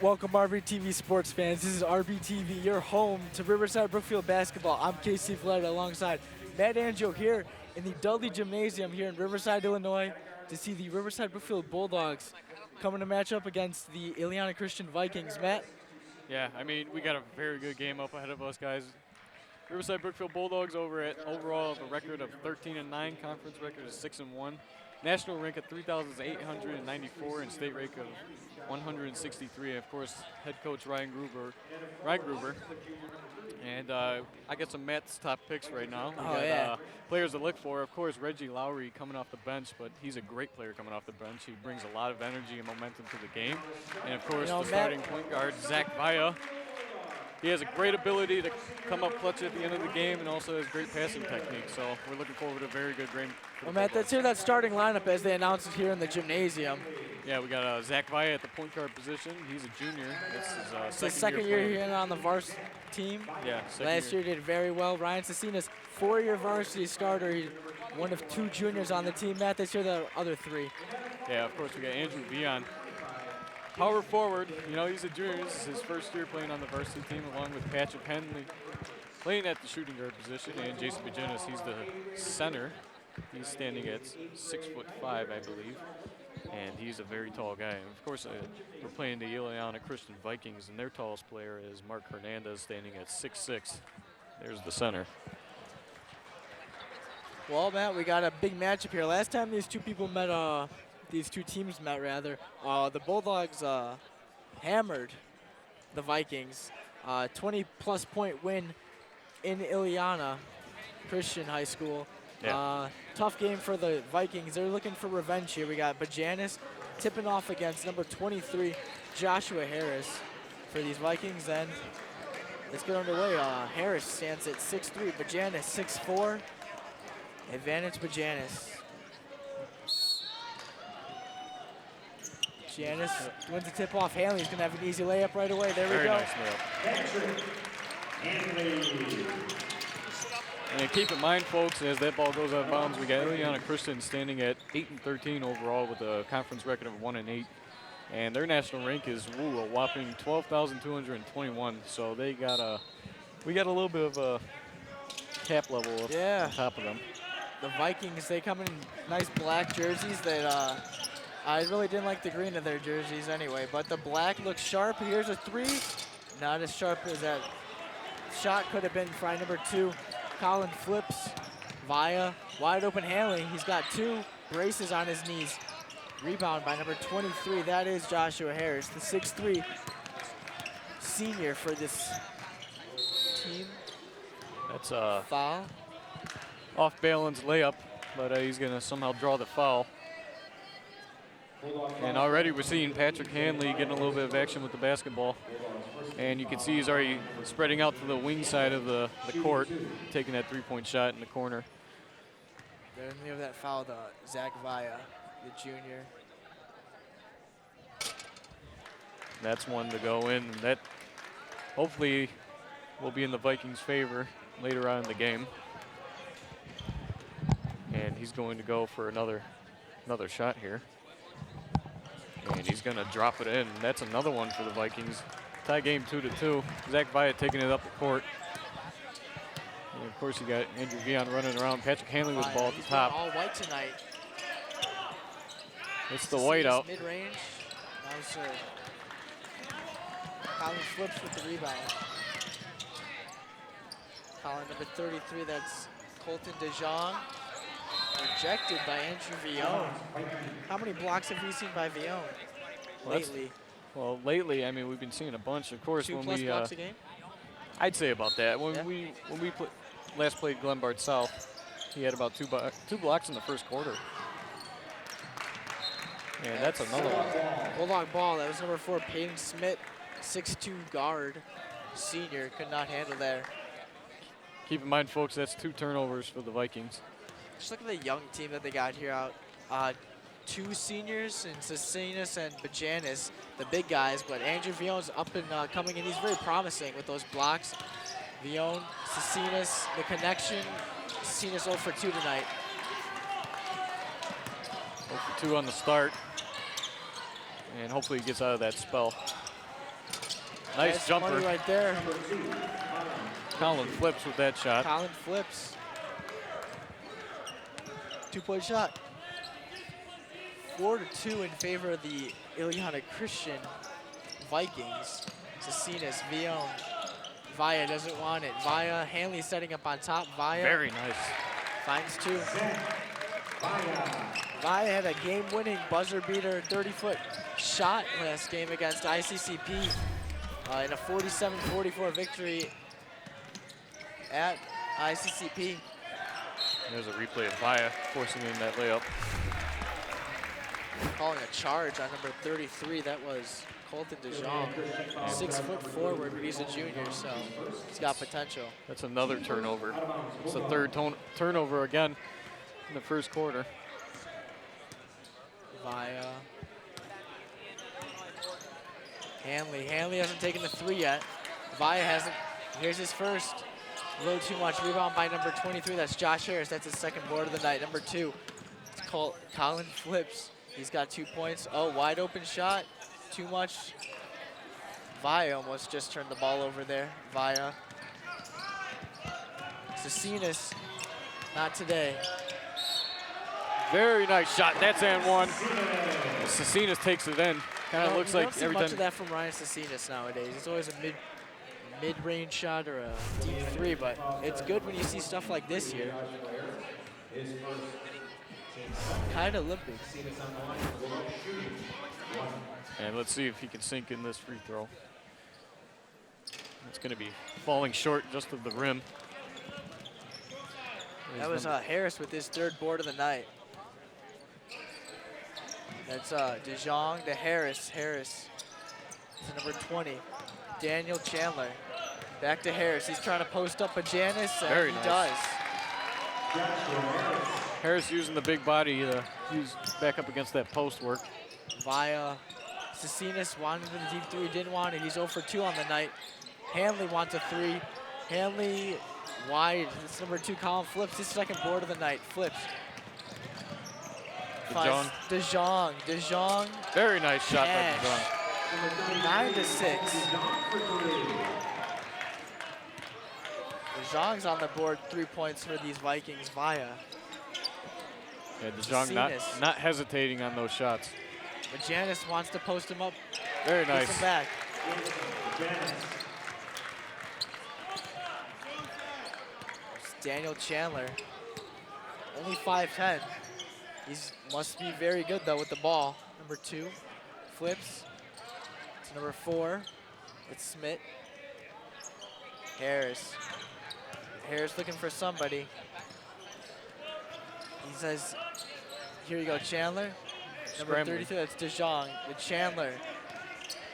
Welcome, RBTV sports fans. This is RBTV, your home to Riverside Brookfield basketball. I'm Casey Fletta alongside Matt Angio here in the Dudley Gymnasium here in Riverside, Illinois, to see the Riverside Brookfield Bulldogs coming to match up against the Illiana Christian Vikings. Matt? Yeah, I mean, we got a very good game up ahead of us, guys. Riverside Brookfield Bulldogs overall have a record of 13-9, conference record is 6-1, national rank at 3,894, and state rank of 163. And of course, head coach Ryan Gruber. And I got some Matt's top picks right now. We got players to look for. Of course, Reggie Lowry coming off the bench, but he's a great player coming off the bench. He brings a lot of energy and momentum to the game. And of course, the starting point guard, Zach Vaya. He has a great ability to come up clutch at the end of the game and also has great passing technique. So we're looking forward to a very good game. Well, Matt, let's hear that starting lineup as they announce it here in the gymnasium. Yeah, we got Zach Vaya at the point guard position. He's a junior. This is second year here on the varsity team. Yeah, last year did very well. Ryan Cecina's four-year varsity starter. He's one of two juniors on the team. Matt, this year the other three. Yeah, of course, we got Andrew Vion. Power forward, you know, he's a junior. This is his first year playing on the varsity team along with Patrick Henley playing at the shooting guard position, and Jason Bajinis, he's the center. He's standing at 6'5", I believe, and he's a very tall guy. And of course, we're playing the Illiana Christian Vikings, and their tallest player is Mark Hernandez, standing at 6'6". There's the center. Well, Matt, we got a big matchup here. Last time these two teams met, the Bulldogs hammered the Vikings. 20-plus point win in Illiana Christian High School. Yeah. Tough game for the Vikings. They're looking for revenge here. We got Bajanis tipping off against number 23, Joshua Harris for these Vikings. And let's get underway. Harris stands at 6'3", Bajanis 6'4". Advantage Bajanis. Giannis wins the tip off. Hanley's going to have an easy layup right away. There we go. Nice layup. And keep in mind, folks, as that ball goes out of bounds, we got Illiana Christian standing at 8-13 overall with a conference record of 1-8. And their national rank is a whopping 12,221. So we got a little bit of a cap level up on top of them. The Vikings, they come in nice black jerseys that I really didn't like the green of their jerseys anyway, but the black looks sharp. Here's a three. Not as sharp as that shot could have been for number 2. Colin flips. Via, wide open Hanley. He's got 2 braces on his knees. Rebound by number 23. That is Joshua Harris, the 6'3" senior for this team. That's a foul. Off-balance layup, but he's going to somehow draw the foul. And already we're seeing Patrick Hanley getting a little bit of action with the basketball. And you can see he's already spreading out to the wing side of the court, taking that three-point shot in the corner. There's me of that foul, Zach Vaya, the junior. That's one to go in. And that hopefully will be in the Vikings' favor later on in the game. And he's going to go for another shot here. And he's going to drop it in. That's another one for the Vikings. Tie game 2-2. Zach Vaya taking it up the court. And of course, you got Andrew Vion running around. Patrick Hanley with the ball at the top. All white tonight. It's the white out. Mid-range. Now Colin flips with the rebound. Colin number 33, that's Colton DeJong. Rejected by Andrew Vion. How many blocks have we seen by Vion lately? Well, lately, I mean, we've been seeing a bunch. Of course, 2+ blocks a game? I'd say about that. When we last played Glenbard South, he had about 2 blocks in the first quarter. And that's another one. Bulldog ball. That was number 4, Peyton Smith, 6'2" guard, senior. Could not handle there. Keep in mind, folks, that's 2 turnovers for the Vikings. Just look at the young team that they got here out. 2 seniors in Cecinas and Bajanis, the big guys, but Andrew Vion's up and coming in. He's very promising with those blocks. Vion, Cecinas, the connection. Cecinas 0 for 2 tonight. 0 for 2 on the start. And hopefully he gets out of that spell. Nice That's jumper. money right there. Colin flips with that shot. Colin flips. 2-point shot. 4-2 in favor of the Illiana Christian Vikings. Cecinas, Vion. Vaya doesn't want it. Vaya, Hanley setting up on top. Vaya Very nice. finds 2. Vaya had a game-winning buzzer beater 30-foot shot last game against ICCP in a 47-44 victory at ICCP. There's a replay of Vaya forcing in that layup. Calling a charge on number 33. That was Colton DeJong. 6 foot forward, but he's a junior, so he's got potential. That's another turnover. It's the third turnover again in the first quarter. Via Hanley. Hanley hasn't taken the 3 yet. Via hasn't. Here's his first. A little too much. Rebound by number 23. That's Josh Harris. That's his second board of the night. Number 2. It's called Colin flips. He's got 2 points. Oh, wide open shot. Too much. Via almost just turned the ball over there. Via. Cecinas. Not today. Very nice shot. That's and one. Cecinas takes it in. Kind of looks like don't see every much time. of that from Ryan Cecinas nowadays. It's always a mid-range shot or a deep 3, but it's good when you see stuff like this here. Kind of limping. And let's see if he can sink in this free throw. It's going to be falling short just of the rim. That was Harris with his 3rd board of the night. That's DeJong to Harris. Harris to number 20. Daniel Chandler. Back to Harris. He's trying to post up a Janice, and Very he nice. does. Harris using the big body to use back up against that post work. Via Cecinas wanted the deep 3, didn't want it. He's 0 for 2 on the night. Hanley wants a 3. Hanley wide. It's number 2. Colin flips his second board of the night. Flips. DeJong. DeJong. Very nice shot by DeJong. 9-6. DeJong's on the board. 3 points for these Vikings. Via. Yeah, DeJong not hesitating on those shots. But Janice wants to post him up. Very nice. Puts him back. It's Daniel Chandler. Only 5'10". He must be very good though with the ball. Number 2 flips. It's number 4. It's Smith. Harris. Harris looking for somebody. He says, here you go, Chandler. Number Scrambling. 33, that's DeJong with Chandler.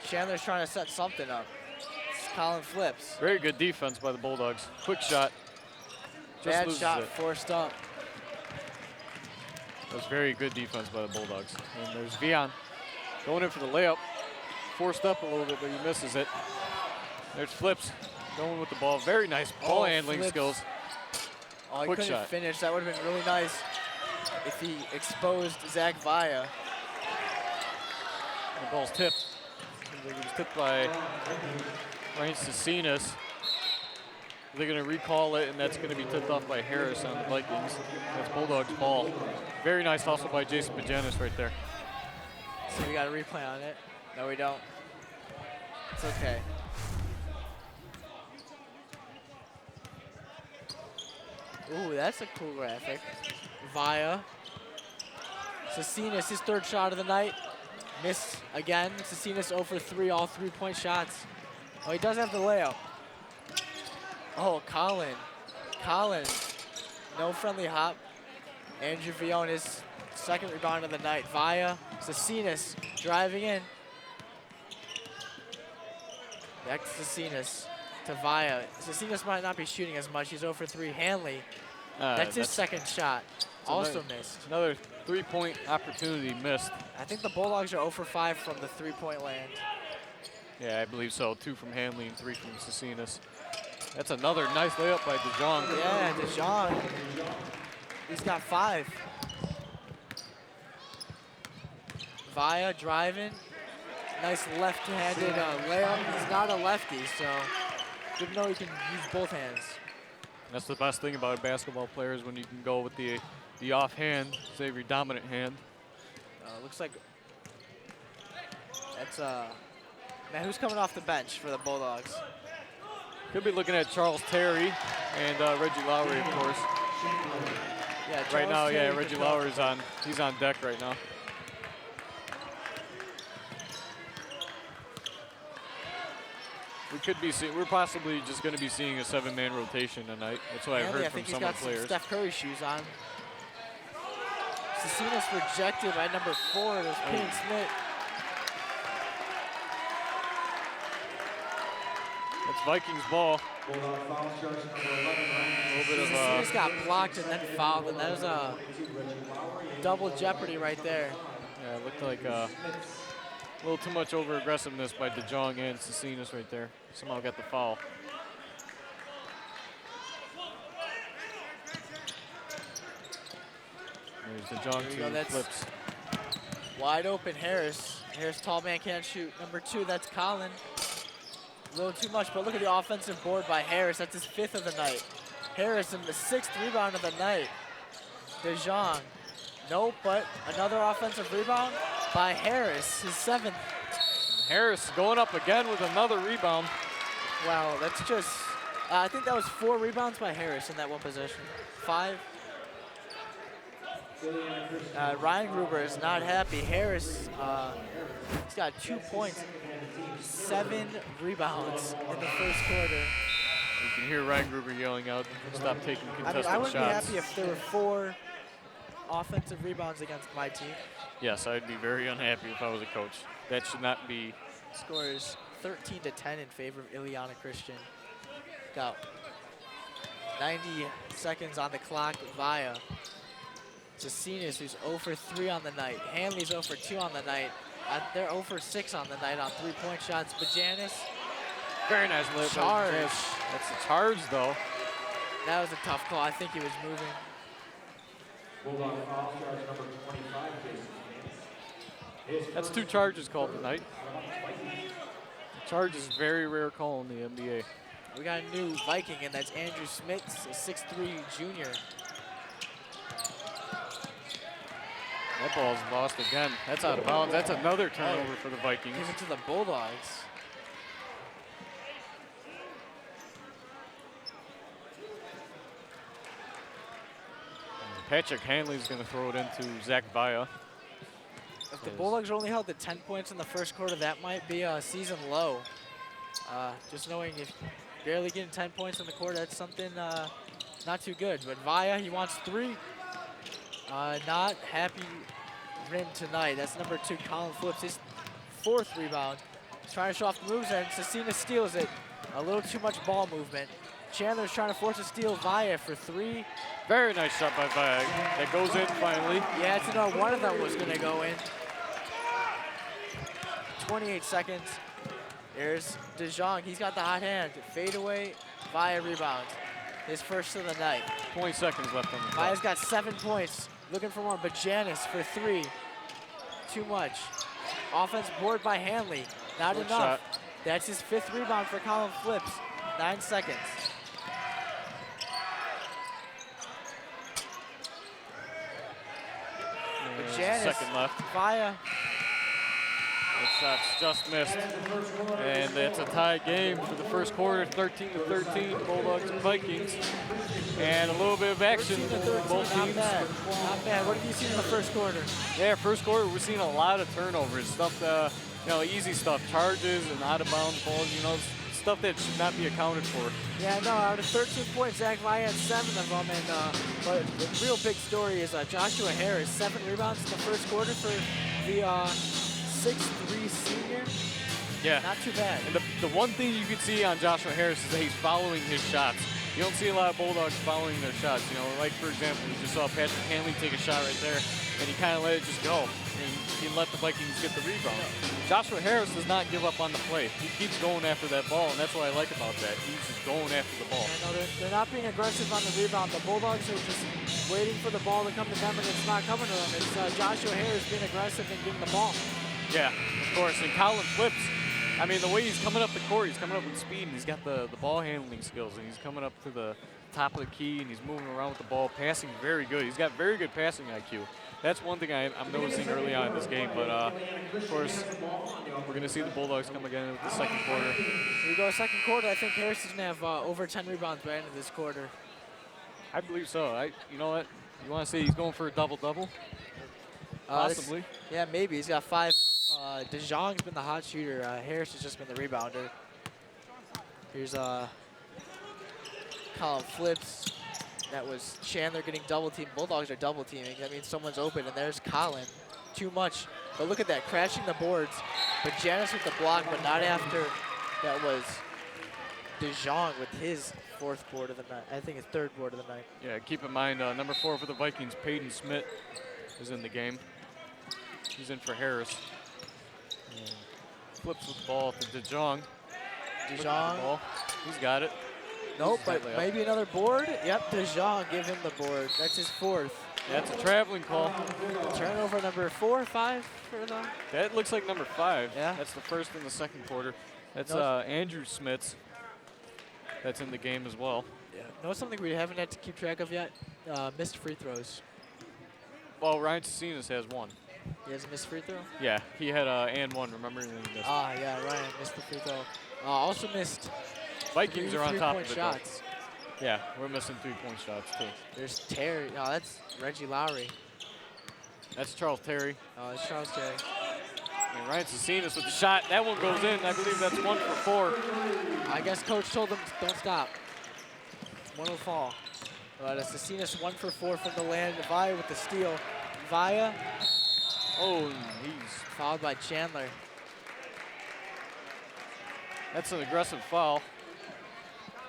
Chandler's trying to set something up. It's Colin flips. Very good defense by the Bulldogs. Quick shot. Just Bad loses shot, it. forced up. That was very good defense by the Bulldogs. And there's Vion going in for the layup. Forced up a little bit, but he misses it. There's Flips going with the ball. Very nice ball handling Flips. skills. Oh, he Quick couldn't shot. finish. That would have been really nice if he exposed Zach Via. The ball's tipped. It was tipped by Ryan Cecinas. They're going to recall it, and that's going to be tipped off by Harris on the Vikings. That's Bulldogs ball. Very nice hustle by Jason Bajanis right there. So we got a replay on it. No, we don't. It's okay. Ooh, that's a cool graphic. Via. Cecinas, his 3rd shot of the night. Missed again. Cecinas 0 for 3, all 3-point shots. Oh, he does have the layup. Oh, Colin. Colin. No friendly hop. Andrew Vion, his 2nd rebound of the night. Via. Cecinas driving in. Back to Cecinas. To Via. Cecinas might not be shooting as much. He's 0 for 3. Hanley. That's his 2nd shot. Also missed. Another 3-point opportunity missed. I think the Bulldogs are 0 for 5 from the 3-point land. Yeah, I believe so. 2 from Hanley and 3 from Cecinas. That's another nice layup by DeJong. Yeah, DeJong. He's got 5. Via driving. Nice left-handed layup. He's not a lefty, so good to know he can use both hands. That's the best thing about a basketball player is when you can go with the offhand, save your dominant hand. Looks like that's man, who's coming off the bench for the Bulldogs? Could be looking at Charles Terry and Reggie Lowry, of course. Yeah, right now, Terry yeah, Reggie Lowry's he's on deck right now. We're possibly just going to be seeing a 7-man rotation tonight. That's what I've heard from some of the players. Some Steph Curry shoes on. Cecina's rejected by number 4. There's Payne Smith. That's Vikings ball. A little bit of Cecina's got blocked and then fouled, and that was a double jeopardy right there. Yeah, it looked like a little too much over-aggressiveness by DeJong and Cecinas right there. Somehow got the foul. There's DeJong two flips. Wide open Harris. Harris, tall man, can't shoot. Number 2, that's Colin. A little too much, but look at the offensive board by Harris. That's his 5th of the night. Harris in the 6th rebound of the night. DeJong. Nope, but another offensive rebound by Harris, his 7th. Harris going up again with another rebound. Wow, that's just, I think that was 4 rebounds by Harris in that one possession. 5. Ryan Gruber is not happy. Harris, he's got 2 points, 7 rebounds in the first quarter. You can hear Ryan Gruber yelling out, stop taking contested shots. I wouldn't be happy if there were 4 offensive rebounds against my team. Yes, I'd be very unhappy if I was a coach. That should not be. Scores 13-10 in favor of Illiana Christian. Got 90 seconds on the clock via Cecinas, who's 0 for 3 on the night. Hanley's 0 for 2 on the night. They're 0 for 6 on the night on 3-point shots. Bajanis. Very nice lip. Charge. That's a charge, though. That was a tough call. I think he was moving. That's 2 charges called tonight. Charge is a very rare call in the NBA. We got a new Viking, and that's Andrew Smits, a 6'3" junior. That ball's lost again. That's out of bounds. That's another turnover for the Vikings. Give it to the Bulldogs. Patrick Hanley's going to throw it into Zach Vaya. If the Bulldogs only held to 10 points in the first quarter, that might be a season low. Just knowing if barely getting 10 points in the quarter, that's something not too good. But Vaya, he wants 3. Not happy rim tonight. That's number 2, Colin flips his 4th rebound. He's trying to show off the moves, and Cecina steals it. A little too much ball movement. Chandler's trying to force a steal. Vaya for 3. Very nice shot by Vaya. That goes in finally. Yeah, it's another one of them was going to go in. 28 seconds. There's DeJong. He's got the hot hand. Fade away. Vaya rebound. His first of the night. 20 seconds left on the clock. Vaya's got 7 points. Looking for more. Bajanis for 3. Too much. Offense board by Hanley. Not enough. Shot. That's his 5th rebound for Colin Flips. 9 seconds. Bajanis. Second left. Vaya. That shot's just missed. And it's a tie game for the first quarter, 13-13, Bulldogs and Vikings. And a little bit of action for both teams. Not bad. Not bad. What have you seen in the first quarter? Yeah, first quarter, we're seeing a lot of turnovers. Stuff, easy stuff, charges and out of bounds balls, stuff that should not be accounted for. Yeah, no, out of 13 points, Zach Vaya had 7 of them. And but the real big story is Joshua Harris, 7 rebounds in the first quarter for the 6'3" senior. Yeah. Not too bad. And the one thing you can see on Joshua Harris is that he's following his shots. You don't see a lot of Bulldogs following their shots. Like, for example, you just saw Patrick Hanley take a shot right there, and he kind of let it just go. And he let the Vikings get the rebound. Joshua Harris does not give up on the play. He keeps going after that ball, and that's what I like about that. He's just going after the ball. Yeah, no, they're not being aggressive on the rebound. The Bulldogs are just waiting for the ball to come to them, and it's not coming to them. It's Joshua Harris being aggressive and getting the ball. Yeah, of course. And Colin flips. I mean, the way he's coming up the court, he's coming up with speed, and he's got the ball handling skills, and he's coming up to the top of the key, and he's moving around with the ball, passing very good. He's got very good passing IQ. That's one thing I'm noticing early on in this game. But, of course, we're going to see the Bulldogs come again with the second quarter. Here we go, second quarter. I think Harris is going to have over 10 rebounds by the end of this quarter. I believe so. You know what? You want to say he's going for a double-double? Possibly. Yeah, maybe. He's got 5. DeJong's been the hot shooter. Harris has just been the rebounder. Here's Colin flips. That was Chandler getting double teamed. Bulldogs are double teaming. That means someone's open, and there's Colin. Too much. But look at that, crashing the boards. But Janice with the block, but not after. That was DeJong with his 4th board of the night. I think his 3rd board of the night. Yeah, keep in mind, number 4 for the Vikings, Peyton Smith, is in the game. He's in for Harris. And flips with the ball to DeJong. DeJong. He's got it. Nope, but maybe another board. Yep, DeJong, give him the board. That's his 4th. That's a traveling call. Turnover number 4 or 5 for the. That looks like number 5. Yeah. That's the first in the second quarter. That's Andrew Smits. That's in the game as well. Yeah. Know something we haven't had to keep track of yet? Missed free throws. Well, Ryan Cicinas has 1. He has a missed free throw? Yeah, he had and 1, remember? And he missed. Yeah, Ryan missed the free throw. Also missed Vikings are on top of it. Shots. Yeah, we're missing 3-point shots too. There's Terry. Oh, that's Reggie Lowry. That's Charles Terry. Oh, it's Charles Terry. And Ryan Cicinas with the shot. That one goes in. I believe that's 1 for 4. I guess coach told him don't stop. One will fall. But Cicinas 1 for 4 from the land. Via with the steal. Via. Oh, he's fouled by Chandler. That's an aggressive foul.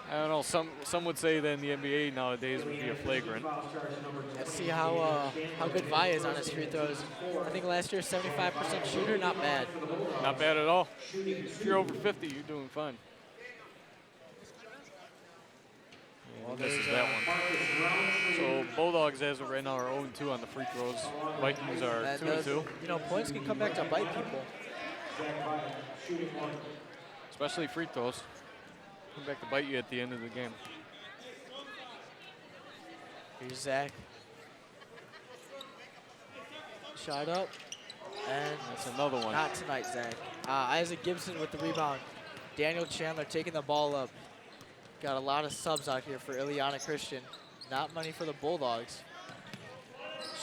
I don't know. Some would say that in the NBA nowadays would be a flagrant. Let's see how good Via is on his free throws. I think last year 75% shooter, not bad. Not bad at all. If you're over 50, you're doing fine. Well, this is that one. So Bulldogs as of right now are 0-2 on the free throws. Vikings are 2-2. You know, points can come back to bite people. Especially free throws. Come back to bite you at the end of the game. Here's Zach. Shot up. And that's another one. Not tonight, Zach. Isaac Gibson with the rebound. Daniel Chandler taking the ball up. Got a lot of subs out here for Illiana Christian. Not money for the Bulldogs.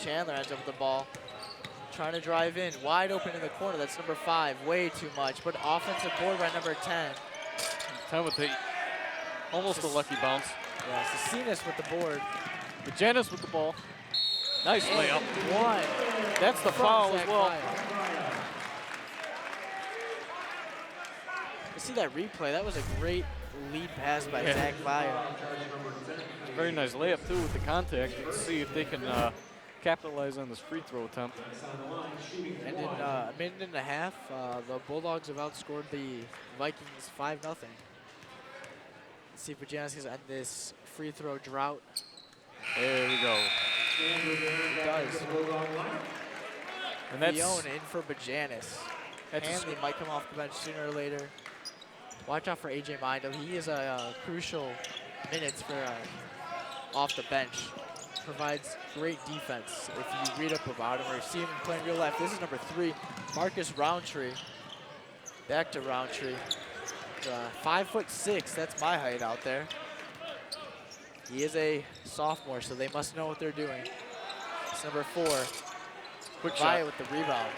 Chandler ends up with the ball. Trying to drive in. Wide open in the corner. That's number 5. Way too much. But offensive board by number 10. 10 with the almost a lucky bounce. Yeah, Cicinas with the board. But Janice with the ball. Nice layup. 1. That's the foul as well. You see that replay? That was a great lead pass by Zach Via. Very nice layup too with the contact. Let's see if they can capitalize on this free throw attempt. And in a minute and a half, the Bulldogs have outscored the Vikings 5-0. Let's see if Bajanis can end this free throw drought. There we go. It does. And that's Leone in for Bajanis. Hanley might come off the bench sooner or later. Watch out for AJ Mindo. He is a crucial minutes for off the bench. Provides great defense if you read up about him or see him play in real life. This is number 3, Marcus Roundtree. Back to Roundtree. 5'6", that's my height out there. He is a sophomore, so they must know what they're doing. It's number 4. Quick Via shot with the rebound.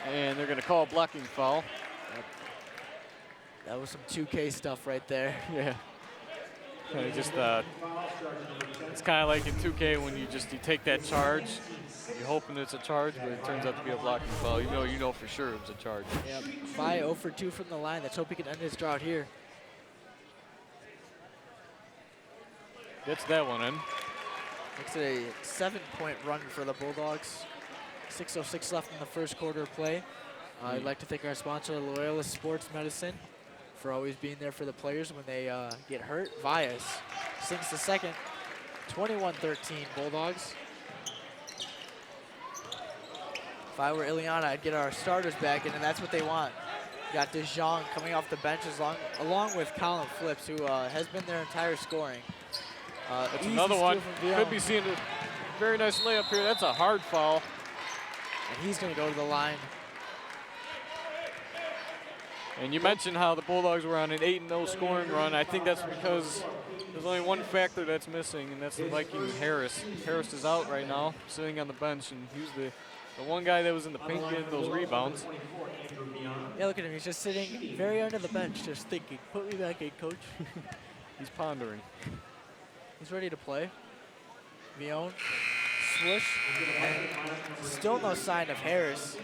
And they're going to call a blocking foul. That was some 2K stuff right there. Yeah. Just it's kind of like in 2K when you take that charge. You're hoping it's a charge, but it turns out to be a blocking foul. You know for sure it was a charge. Yep. Via 0 for 2 from the line. Let's hope he can end his drought here. Gets that one in. It's a 7-point run for the Bulldogs. 6:06 left in the first quarter of play. I'd like to thank our sponsor, Loyola Sports Medicine, for always being there for the players when they get hurt. Vias sinks the second. 21-13 Bulldogs. If I were Illiana, I'd get our starters back in, and that's what they want. Got DeJong coming off the bench along with Colin Flips, who has been their entire scoring. That's another one. Could be seeing a very nice layup here. That's a hard foul. And he's going to go to the line. And you mentioned how the Bulldogs were on an 8-0 scoring run. I think that's because there's only one factor that's missing, and that's the Viking Harris. Harris is out right now, sitting on the bench, and he was the one guy that was in the paint getting those rebounds. Yeah, look at him. He's just sitting very under the bench, just thinking, put me back in, coach. He's pondering. He's ready to play. Vion, swoosh, and still no sign of Harris.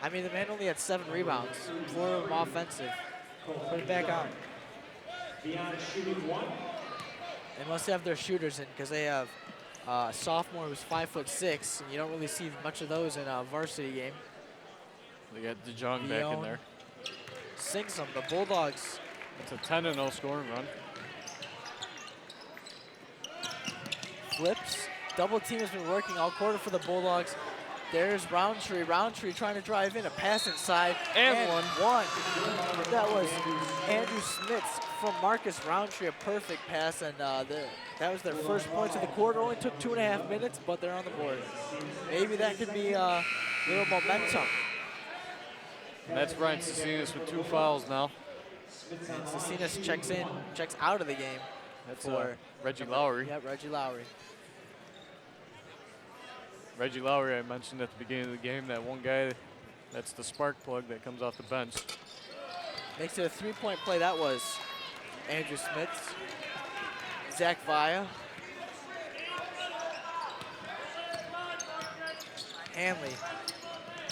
I mean, the man only had 7 rebounds, 4 of them offensive. Put it back on. They must have their shooters in because they have a sophomore who's 5'6", and you don't really see much of those in a varsity game. They got DeJong back in there. Sings them. The Bulldogs. It's a 10-0 scoring run. Flips. Double team has been working all quarter for the Bulldogs. There's Roundtree. Roundtree trying to drive in. A pass inside. And one. That was Andrew Smits from Marcus Roundtree. A perfect pass. And that was their first points of the quarter. Only took 2.5 minutes, but they're on the board. Maybe that could be a little momentum. And that's Ryan Cecinas with 2 fouls now. And Cecinas checks out of the game. That's Reggie Lowry. Yep, Reggie Lowry. Reggie Lowry, I mentioned at the beginning of the game, that one guy, that's the spark plug that comes off the bench. Makes it a 3-point play. That was Andrew Smits. Zach Vaya.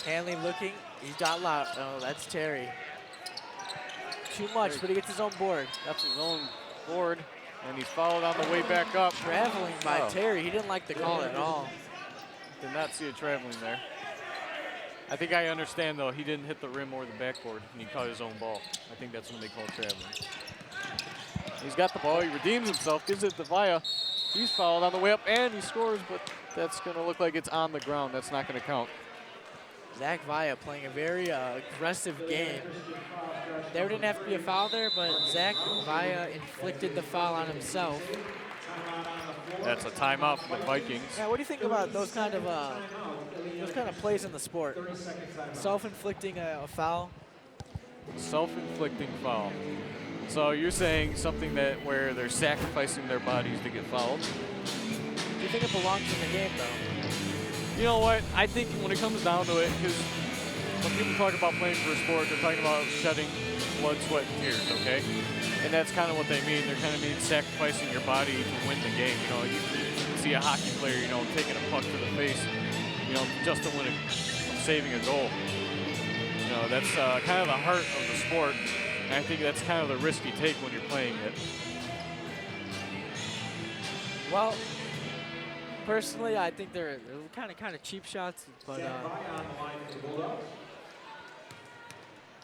Hanley looking. He's got loud. Oh, that's Terry. Too much, but he gets his own board. That's his own board, and he's fouled on the way back up. Traveling by Terry. He didn't like the call at all. Did not see it traveling there. I think I understand, though. He didn't hit the rim or the backboard, and he caught his own ball. I think that's when they call traveling. He's got the ball. He redeems himself, gives it to Vaya. He's fouled on the way up, and he scores, but that's going to look like it's on the ground. That's not going to count. Zach Vaya playing a very aggressive game. There didn't have to be a foul there, but Zach Vaya inflicted the foul on himself. That's a timeout for the Vikings. Yeah, what do you think about those kind of plays in the sport? Self-inflicting a foul? Self-inflicting foul. So you're saying something where they're sacrificing their bodies to get fouled? Do you think it belongs in the game, though? You know what? I think when it comes down to it, because when people talk about playing for a sport, they're talking about shedding blood, sweat, and tears, okay? And that's kind of what they mean. They're kind of mean sacrificing your body to win the game. You know, you see a hockey player, you know, taking a puck to the face, you know, just to win saving a goal. You know, that's kind of the heart of the sport. And I think that's kind of the risk you take when you're playing it. Well, personally, I think they're kind of cheap shots, but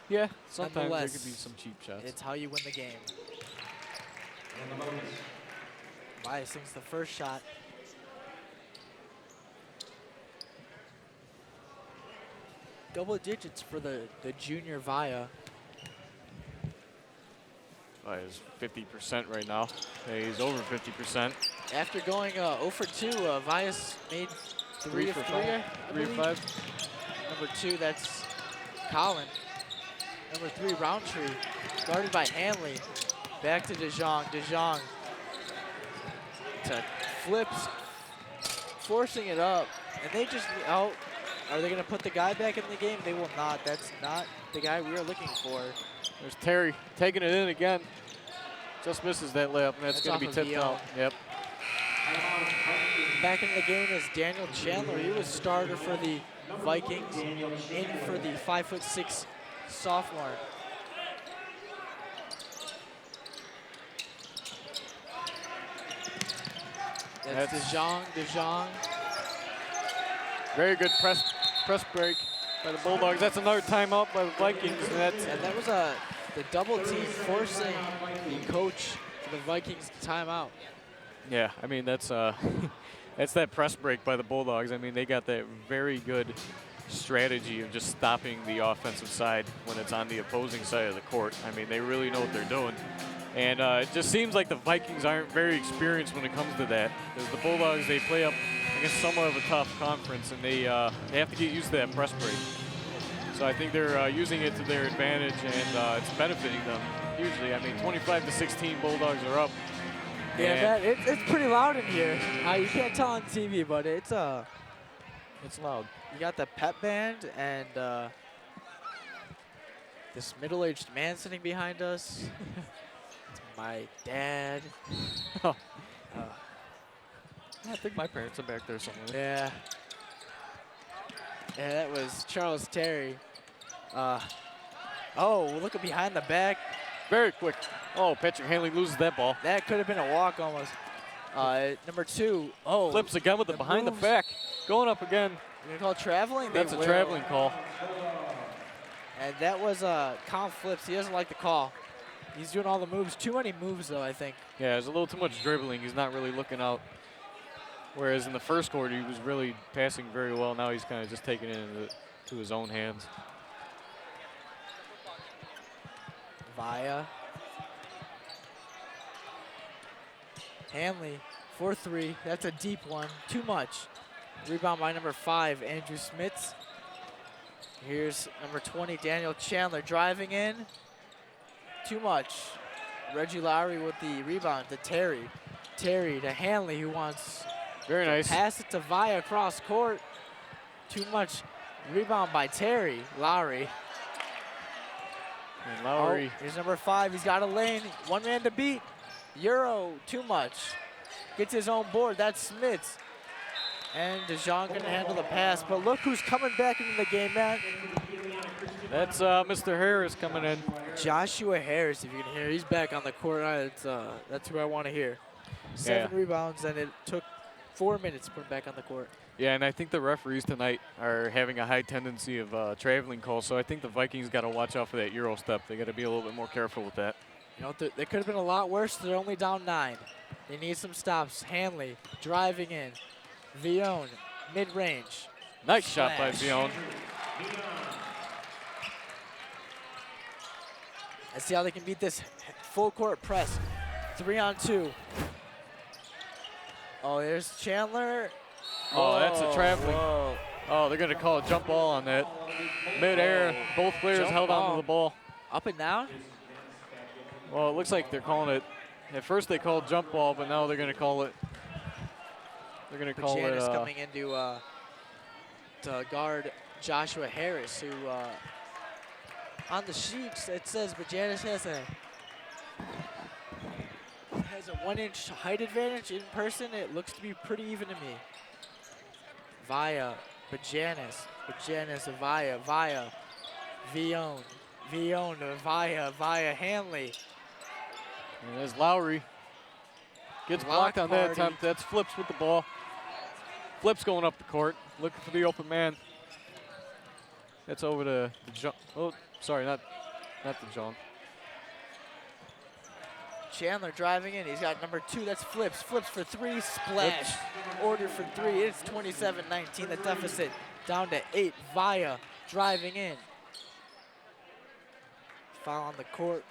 yeah, sometimes there could be some cheap shots. It's how you win the game. Vaya sinks the first shot. Double digits for the junior Vaya. Vaya's 50% right now. He's over 50%. After going 0 for 2, Vaya's made 3 of 5. Number 2, that's Colin. Number 3, Roundtree, guarded by Hanley. Back to DeJong. DeJong to Flips, forcing it up. And they just, are they going to put the guy back in the game? They will not. That's not the guy we are looking for. There's Terry taking it in again. Just misses that layup, and that's going to be tipped out. Yep. Back in the game is Daniel Chandler. He was starter for the Vikings, in for the 5'6" sophomore. That's DeJong. Very good press break by the Bulldogs. That's another timeout by the Vikings. And that was the double team forcing the coach for the Vikings timeout. Yeah, I mean, that's that's that press break by the Bulldogs. I mean, they got that very good strategy of just stopping the offensive side when it's on the opposing side of the court. I mean, they really know what they're doing. And it just seems like the Vikings aren't very experienced when it comes to that. Because the Bulldogs, they play up against somewhat of a tough conference, and they have to get used to that press break. So I think they're using it to their advantage, and it's benefiting them hugely. I mean, 25-16 Bulldogs are up. Yeah, it's pretty loud in here. You can't tell on TV, but it's loud. You got the pep band and this middle-aged man sitting behind us. It's my dad. I think my parents are back there somewhere. Yeah. Yeah, that was Charles Terry. Oh, look at behind the back. Very quick. Oh, Patrick Hanley loses that ball. That could have been a walk almost. Number 2. Oh. Flips again with the behind the back. Going up again. You're going to call traveling? That's a traveling call. And that was Colin Flips. He doesn't like the call. He's doing all the moves. Too many moves, though, I think. Yeah, there's a little too much dribbling. He's not really looking out. Whereas in the first quarter, he was really passing very well. Now he's kind of just taking it into his own hands. Via. Hanley, 4-3. That's a deep one. Too much. Rebound by number 5, Andrew Smits. Here's number 20, Daniel Chandler driving in. Too much. Reggie Lowry with the rebound to Terry. Terry to Hanley, who wants very nice. Pass it to Via across court. Too much. Rebound by Terry. Lowry. And Lowry. Oh, here's number 5. He's got a lane. One man to beat. Euro. Too much. Gets his own board. That's Smits. And DeJean going to handle the pass. But look who's coming back into the game, man. That's Mr. Harris coming in. Joshua Harris, if you can hear. He's back on the court. That's who I want to hear. 7 rebounds, and it took 4 minutes to put him back on the court. Yeah, and I think the referees tonight are having a high tendency of traveling calls, so I think the Vikings got to watch out for that Euro step. They got to be a little bit more careful with that. You know, they could have been a lot worse. They're only down 9. They need some stops. Hanley driving in. Vione, mid-range. Nice shot by Vione. Let's see how they can beat this full court press. 3-on-2. Oh, there's Chandler. Oh, that's a traveling. Whoa. Oh, they're going to call a jump ball on that. Mid-air, both players Jump held ball. onto the ball. Up and down? Well, it looks like they're calling it. At first they called jump ball, but now they're going to call it. They're going to call it. Janice coming into to guard Joshua Harris, who on the sheets it says, but Janice has a 1-inch height advantage. In person, it looks to be pretty even to me. Via, Bajanis, Via, Vione, Via, Hanley. And there's Lowry. Gets blocked on that attempt. That's Flips with the ball. Flips going up the court, looking for the open man. That's over to DeJean. Oh, sorry, not DeJean. Chandler driving in. He's got number 2. That's Flips. Flips for 3. Splash. Order for 3. It's 27-19. The deficit down to 8. Via driving in. Foul on the court.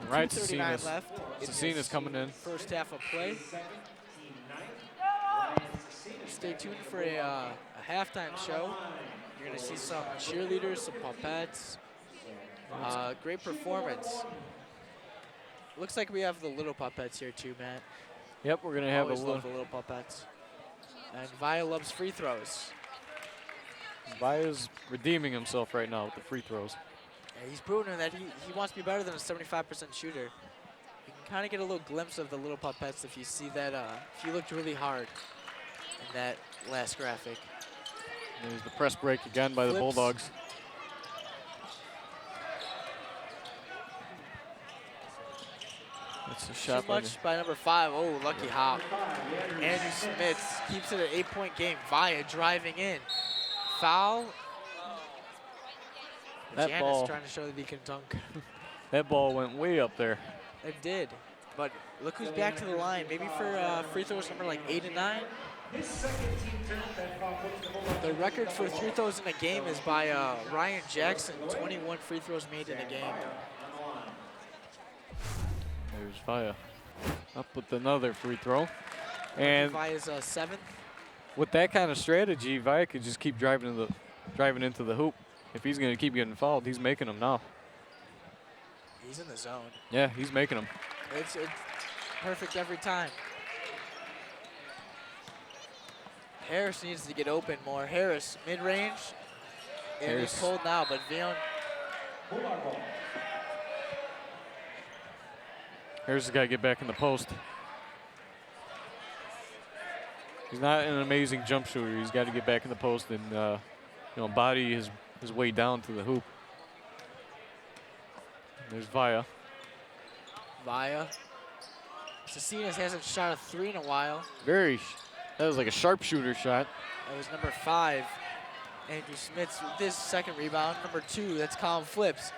Right, 2:39 left. Cecina's coming in. First half of play. Stay tuned for a halftime show. You're going to see some cheerleaders, some popettes. Great performance. Looks like we have the little popettes here too, Matt. Yep, we're going to have Always love the little popettes. And Via loves free throws. Via's redeeming himself right now with the free throws. Yeah, he's proven that he wants to be better than a 75% shooter. You can kind of get a little glimpse of the little popettes if you see that, if you looked really hard in that last graphic. And there's the press break again by the Bulldogs. That's a shot Too much by number 5. Oh, lucky hop. Andrew Smits keeps it an 8-point game. Via driving in. Foul. That Janice ball trying to show that he can dunk. That ball went way up there. It did. But look who's back to the line. Maybe for free throws number like 8 and 9. The record for free throws in a game is by Ryan Jackson, 21 free throws made in a game. There's Vaya up with another free throw. And Vaya's seventh. with that kind of strategy, Vaya could just keep driving into the hoop. If he's going to keep getting fouled, he's making them now. He's in the zone. Yeah, he's making them. It's perfect every time. Harris needs to get open more. Harris, mid-range. And he's pulled now, but Vion. Harris has got to get back in the post. He's not an amazing jump shooter. He's got to get back in the post and body his way down to the hoop. There's Vaya. Vaya. Cecinas hasn't shot a three in a while. That was like a sharpshooter shot. That was number 5. Andrew Smits with this second rebound. Number 2, that's Colin Flips.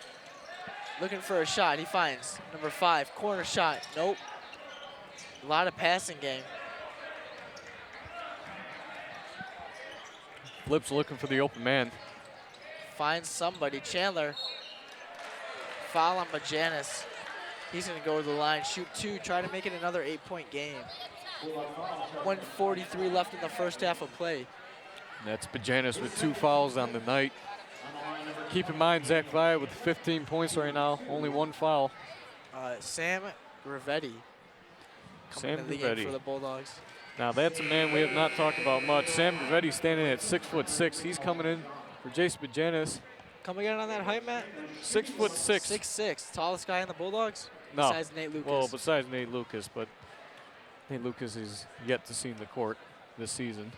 Looking for a shot, he finds number 5, corner shot, nope. A lot of passing game. Flips looking for the open man. Finds somebody, Chandler. Foul on Bajanis. He's gonna go to the line, shoot 2, try to make it another 8-point game. 1:43 left in the first half of play. That's Bajanis with 2 fouls on the night. Keep in mind, Zach Vaya with 15 points right now, only 1 foul. Sam Gravetti coming into the game for the Bulldogs. Now that's a man we have not talked about much. Sam Gravetti standing at 6'6". He's coming in for Jace Bajanis. Come again on that height, Matt? 6'6". 6'6", tallest guy in the Bulldogs? No. Besides Nate Lucas. Well, besides Nate Lucas, but Nate Lucas is yet to see the court this season.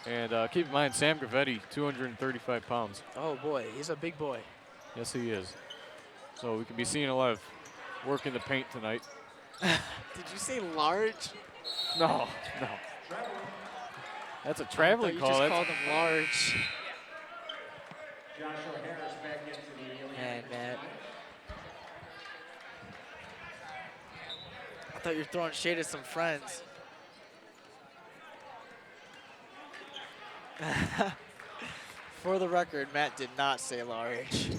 And keep in mind, Sam Gravetti, 235 pounds. Oh boy, he's a big boy. Yes, he is. So we could be seeing a lot of work in the paint tonight. Did you say large? No. That's a traveling call. You just called him large. Man, Matt. I thought you were throwing shade at some friends. For the record, Matt did not say large.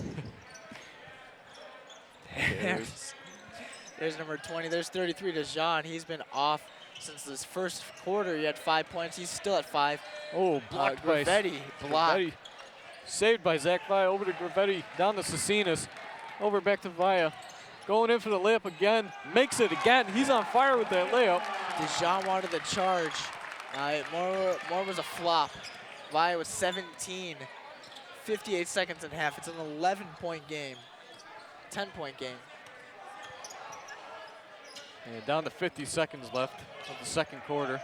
There's number 20. There's 33 to Jean. He's been off since this first quarter. He had 5 points. He's still at 5. Oh, blocked by Gravetti. Blocked. Gravetti. Saved by Zach Vaya. Over to Gravetti. Down to Cecinas. Over back to Vaya. Going in for the layup again. Makes it again. He's on fire with that layup. Dejan wanted the charge. More was a flop. Vaya was 17. 58 seconds and a half. It's an 11-point game. 10-point game. And down to 50 seconds left of the second quarter.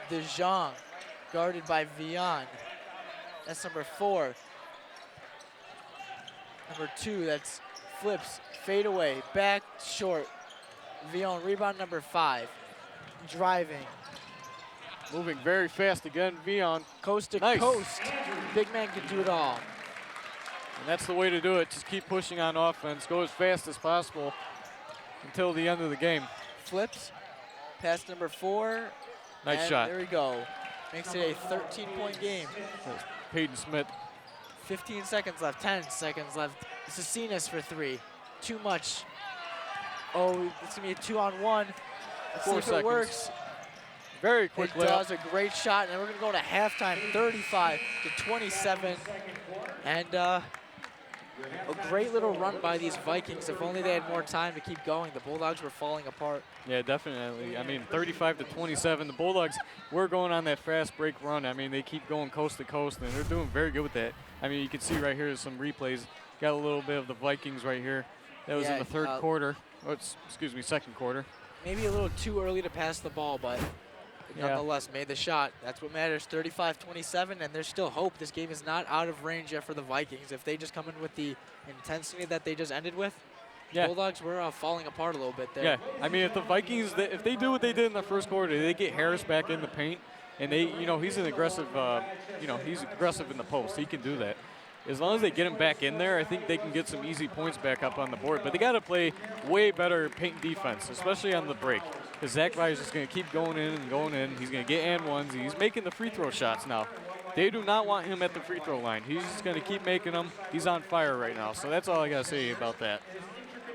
Dejan guarded by Vion. That's number 4. Number 2, that's Flips. Fade away. Back short. Vion rebound number 5. Driving. Moving very fast again, Vion. Coast to coast. Big man can do it all. And that's the way to do it. Just keep pushing on offense. Go as fast as possible until the end of the game. Flips. Pass number 4. Nice shot. There we go. Makes it a 13-point game. That's Peyton Smith. 15 seconds left. 10 seconds left. Cecinas for 3. Too much. Oh, it's going to be a 2-on-1. Let's 4 see if seconds. it works. Very quick It layup. does a great shot, and we're going to go to halftime, 35 to 27. And a great little run by these Vikings. If only they had more time to keep going. The Bulldogs were falling apart. Yeah, definitely. I mean, 35 to 27. The Bulldogs were going on that fast break run. I mean, they keep going coast to coast, and they're doing very good with that. I mean, you can see right here some replays. Got a little bit of the Vikings right here. That was in the third quarter. Oh, excuse me, second quarter. Maybe a little too early to pass the ball, but nonetheless made the shot. That's what matters. 35-27, and there's still hope. This game is not out of range yet for the Vikings. If they just come in with the intensity that they just ended with, Bulldogs were falling apart a little bit there. Yeah, I mean, if the Vikings, if they do what they did in the first quarter, they get Harris back in the paint, and they, he's an aggressive, he's aggressive in the post. He can do that. as long as they get him back in there, I think they can get some easy points back up on the board. But they got to play way better paint defense, especially on the break. Because Zach Vai is just going to keep going in and going in. He's going to get and ones. He's making the free throw shots now. They do not want him at the free throw line. He's just going to keep making them. He's on fire right now. So that's all I got to say about that.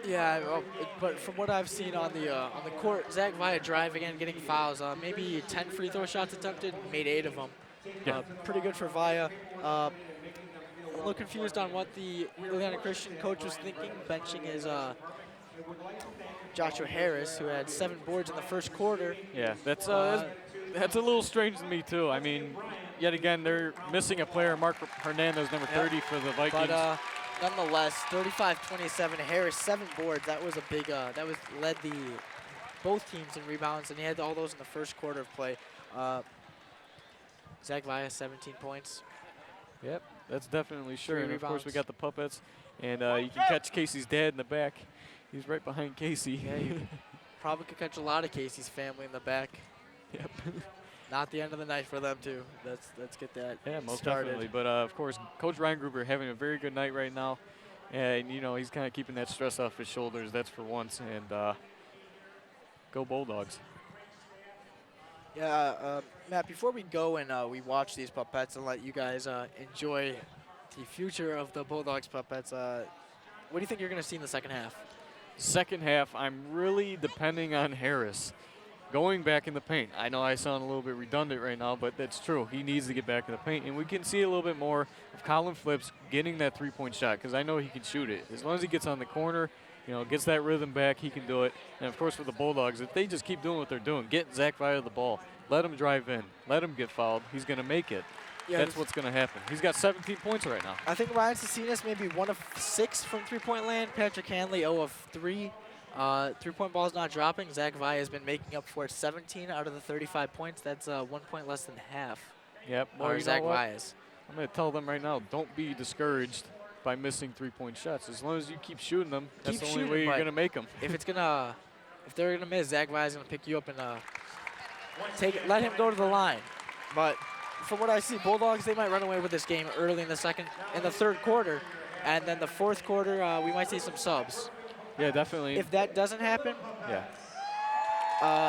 Yeah, but from what I've seen on the court, Zach Vai driving in, getting fouls. Maybe 10 free throw shots attempted, made 8 of them. Yeah. Pretty good for Vaya. A little confused on what the Illiana Christian coach was thinking, benching his Joshua Harris, who had 7 boards in the first quarter. Yeah, that's a little strange to me too. I mean, yet again, they're missing a player, Mark Hernandez, number 30 for the Vikings. But nonetheless, 35-27, Harris 7 boards. That was a big. Led both teams in rebounds, and he had all those in the first quarter of play. Zach Vaya 17 points. Yep, that's definitely sure. 3 And of course, we rebounds. got the puppets, and you can catch Casey's dad in the back. He's right behind Casey. Yeah, you probably could catch a lot of Casey's family in the back. Yep. Not the end of the night for them too. Let's get that Yeah, most started. definitely. But of course, Coach Ryan Gruber having a very good night right now, and you know he's kind of keeping that stress off his shoulders. That's for once. And go Bulldogs. Yeah, Matt. Before we go and we watch these puppets and let you guys enjoy the future of the Bulldogs puppets, what do you think you're going to see in the second half? Second half, I'm really depending on Harris going back in the paint. I know I sound a little bit redundant right now, but that's true. He needs to get back in the paint, and we can see a little bit more of Colin Flips getting that three-point shot because I know he can shoot it. As long as he gets on the corner, you know, gets that rhythm back, he can do it. And, of course, for the Bulldogs, if they just keep doing what they're doing, get Zach Vaya the ball, let him drive in, let him get fouled, he's going to make it. Yeah, That's what's going to happen. He's got 17 points right now. I think Ryan Cecinas maybe 1 of 6 from three-point land. Patrick Hanley 0 of 3. Three-point ball's not dropping. Zach Vaya has been making up for it 17 out of the 35 points. That's 1 point less than half. Yep. Or Zach Vaya's. I'm going to tell them right now, don't be discouraged by missing three-point shots. As long as you keep shooting them, that's the only way you're going to make them. If they're gonna miss, Zach Vaya's gonna pick you up and let him go to the line. But from what I see, Bulldogs, they might run away with this game early in the third quarter, and then the fourth quarter we might see some subs. Yeah, definitely. If that doesn't happen, yeah,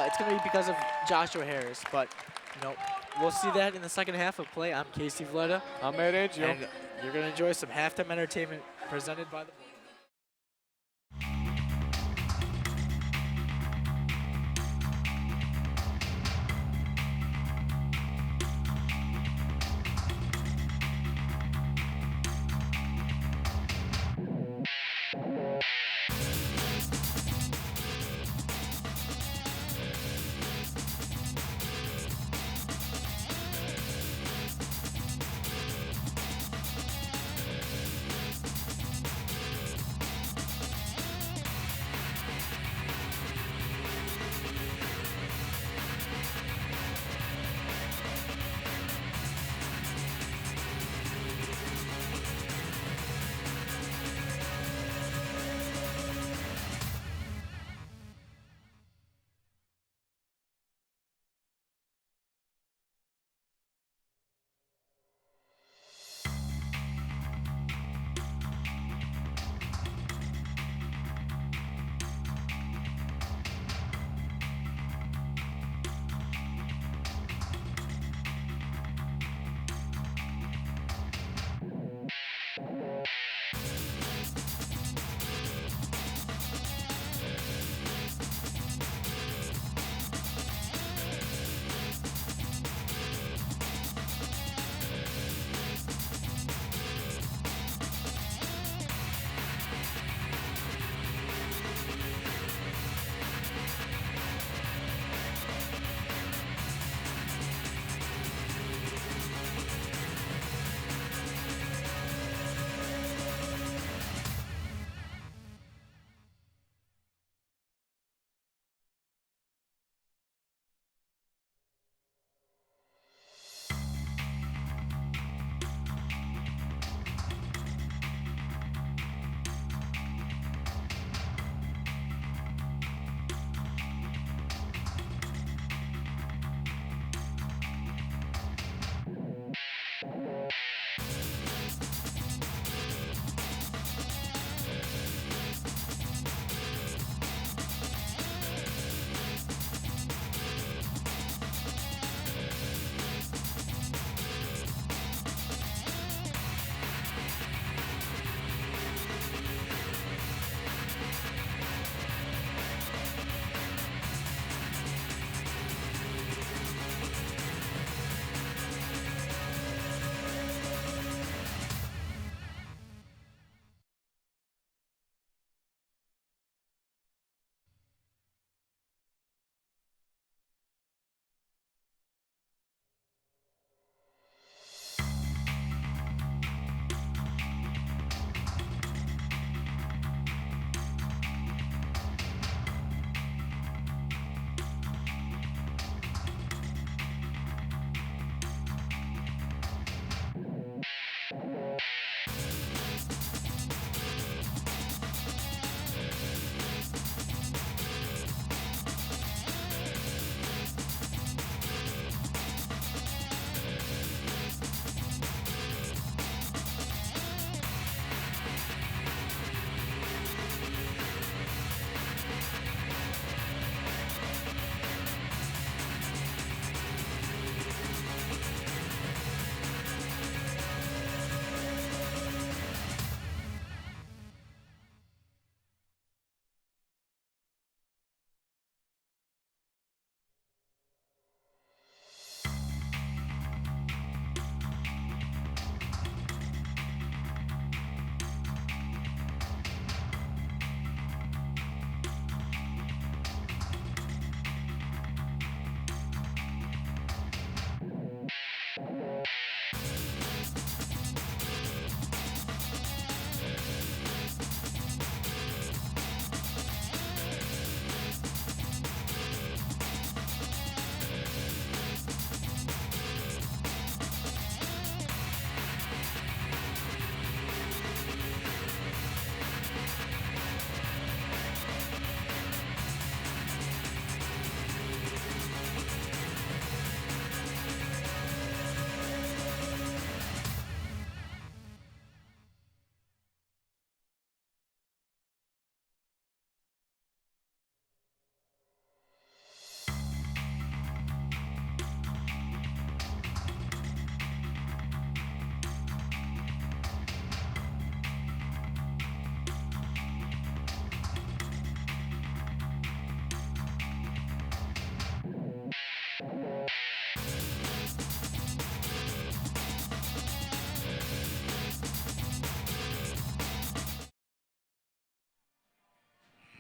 it's gonna be because of Joshua Harris. But you know, we'll see that in the second half of play. I'm Casey Vleta. I'm Matt Angio. And you're gonna enjoy some halftime entertainment presented by the Bulldogs.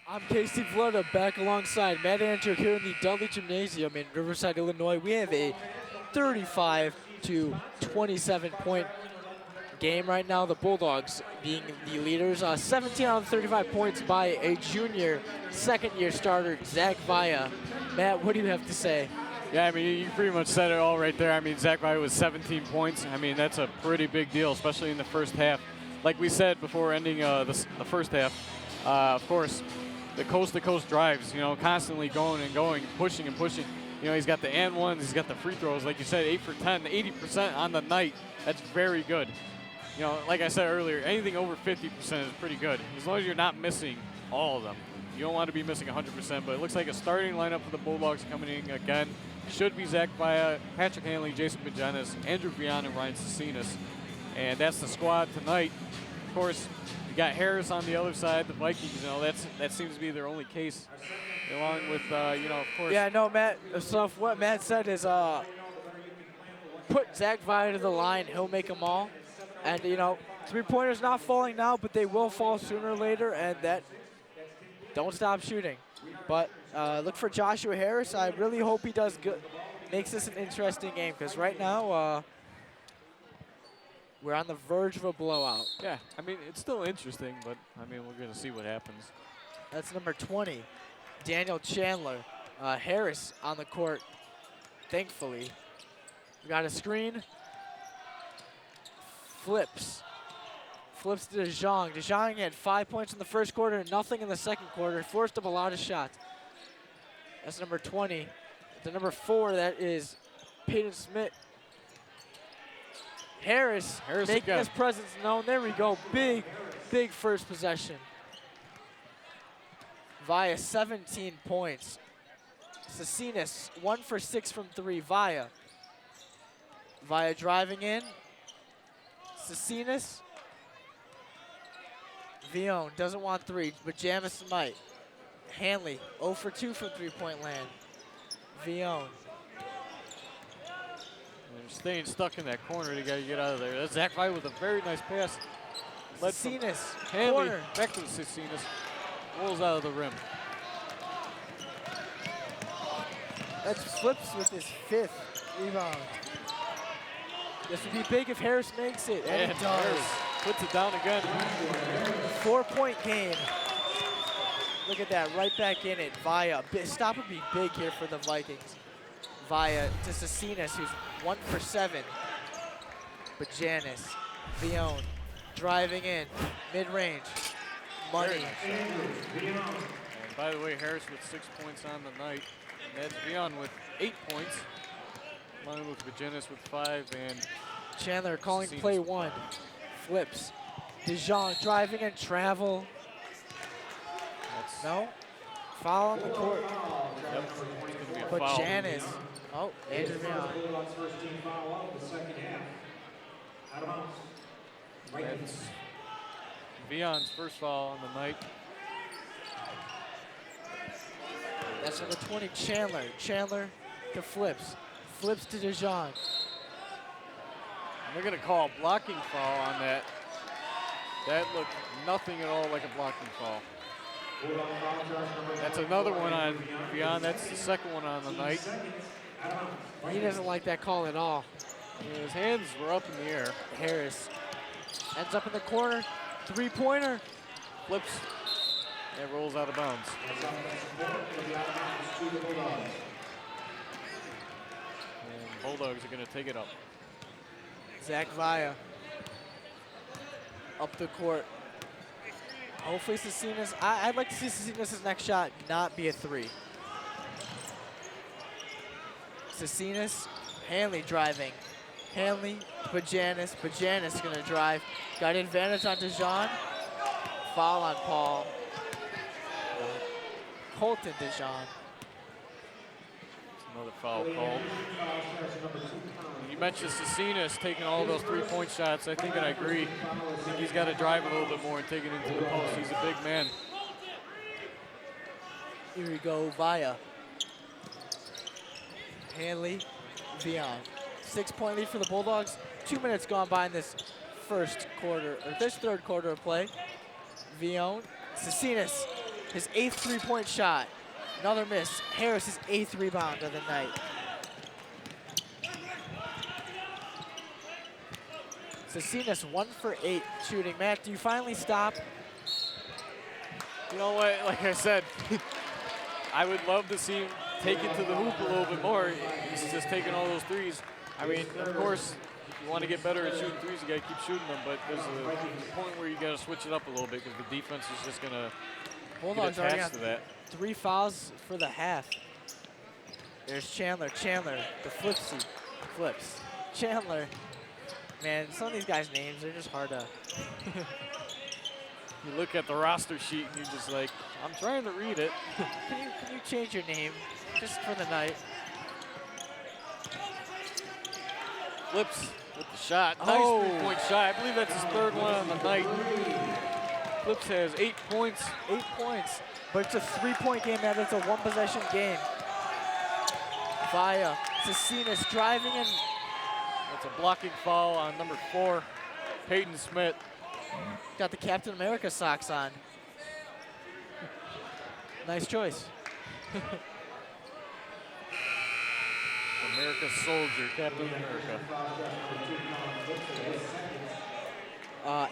I'm Casey Vlota, back alongside Matt Andrew here in the Dudley Gymnasium in Riverside, Illinois. We have a 35 to 27 point game right now. The Bulldogs being the leaders. 17 out of 35 points by a junior, second-year starter, Zach Vaya. Matt, what do you have to say? Yeah, I mean, you pretty much said it all right there. I mean, Zach Vaya was 17 points. I mean, that's a pretty big deal, especially in the first half. Like we said before ending the first half, of course, the coast-to-coast drives, you know, constantly going and going, pushing and pushing. You know, he's got the and ones, he's got the free throws. Like you said, 8 for 10, 80% on the night. That's very good. You know, like I said earlier, anything over 50% is pretty good, as long as you're not missing all of them. You don't want to be missing 100%, but it looks like a starting lineup for the Bulldogs coming in again should be Zach Vaya, Patrick Hanley, Jason Bajanis, Andrew Vian, and Ryan Cecinas. And that's the squad tonight. Of course, you got Harris on the other side, the Vikings, you know, that seems to be their only case, along with, you know, of course. Yeah, no, Matt, so what Matt said is put Zach Vaya to the line, he'll make them all. And, you know, three-pointers not falling now, but they will fall sooner or later, and that don't stop shooting. But look for Joshua Harris. I really hope he does good, makes this an interesting game, because right now we're on the verge of a blowout. Yeah, I mean, it's still interesting, but, I mean, we're going to see what happens. That's number 20, Daniel Chandler. Harris on the court, thankfully. We got a screen. Flips to DeJong. DeJong had 5 points in the first quarter and nothing in the second quarter. Forced up a lot of shots. That's number 20. The number 4, that is Peyton Smith. Harris making again. his presence known. There we go. Big first possession. Vaya, 17 points. Cecinas, 1 for 6 from 3. Vaya driving in. Cecinas. Vion doesn't want 3, but Jamis might. Hanley, 0 for 2 from three-point land. Vion. They're staying stuck in that corner. They got to get out of there. That's Zach Vaya with a very nice pass. Cecinas, Hanley, corner. back to Cecinas. Rolls out of the rim. That's Flips with his 5th rebound. This would be big if Harris makes it, and it does. Harris puts it down again. 4-point game. Look at that, right back in it. Vaya, stop would be big here for the Vikings. Vaya to Cecinas, who's 1 for 7. Bajanis, Vion, driving in, mid-range, money. And by the way, Harris with 6 points on the night. And that's Vion with 8 points. Along with Bajanis with 5, and Chandler calling Cecinas play with 1. 5. Flips. DeJong driving and travel. No. Foul on the court. Yep. It's going to be a foul. Bajanis. Oh, Andrew Vion. That's Vion's first foul on the night. That's number 20, Chandler. Chandler to Flips. Flips to DeJong. They're going to call a blocking foul on that. That looked nothing at all like a blocking foul. That's another one on Vion. That's the second one on the night. He doesn't like that call at all. His hands were up in the air. Harris ends up in the corner. Three-pointer. Flips. And rolls out of bounds. And Bulldogs are going to take it up. Zach Vaya up the court. Hopefully Cecinas, I'd like to see Cecinas' next shot not be a 3. Cecinas, Hanley driving. Hanley, Bajanis. Bajanis gonna drive. Got advantage on DeJong. Foul on Paul. Colton DeJong. Another foul call. You mentioned Cecinas taking all those three-point shots. I think, and I agree. I think he's got to drive a little bit more and take it into the post. He's a big man. Here we go, Vaya. Hanley, Vion. 6-point lead for the Bulldogs. 2 minutes gone by in this first quarter, or this third quarter of play. Vion, Cecinas his 8th three-point shot. Another miss. Harris, his 8th rebound of the night. Cecinas 1 for 8 shooting. Matt, do you finally stop? You know what? Like I said, I would love to see him take it to the hoop a little bit more. He's just taking all those threes. I mean, of course, if you want to get better at shooting threes, you got to keep shooting them. But there's a point where you got to switch it up a little bit because the defense is just going to Bulldogs get already attached got to that. 3 fouls for the half. There's Chandler. Chandler, the flipsy. Flips. Chandler. Man, some of these guys' names, they're just hard to... You look at the roster sheet and you're just like, I'm trying to read it. Can you change your name just for the night? Flips with the shot. Nice Oh. 3-point shot. I believe that's his 3rd one on the night. Flips has 8 points. 8 points. But it's a 3-point game, Matt. It's a 1-possession game. Via Cecinas driving in. That's a blocking foul on number 4, Peyton Smith. Got the Captain America socks on. Nice choice. America's soldier, Captain America.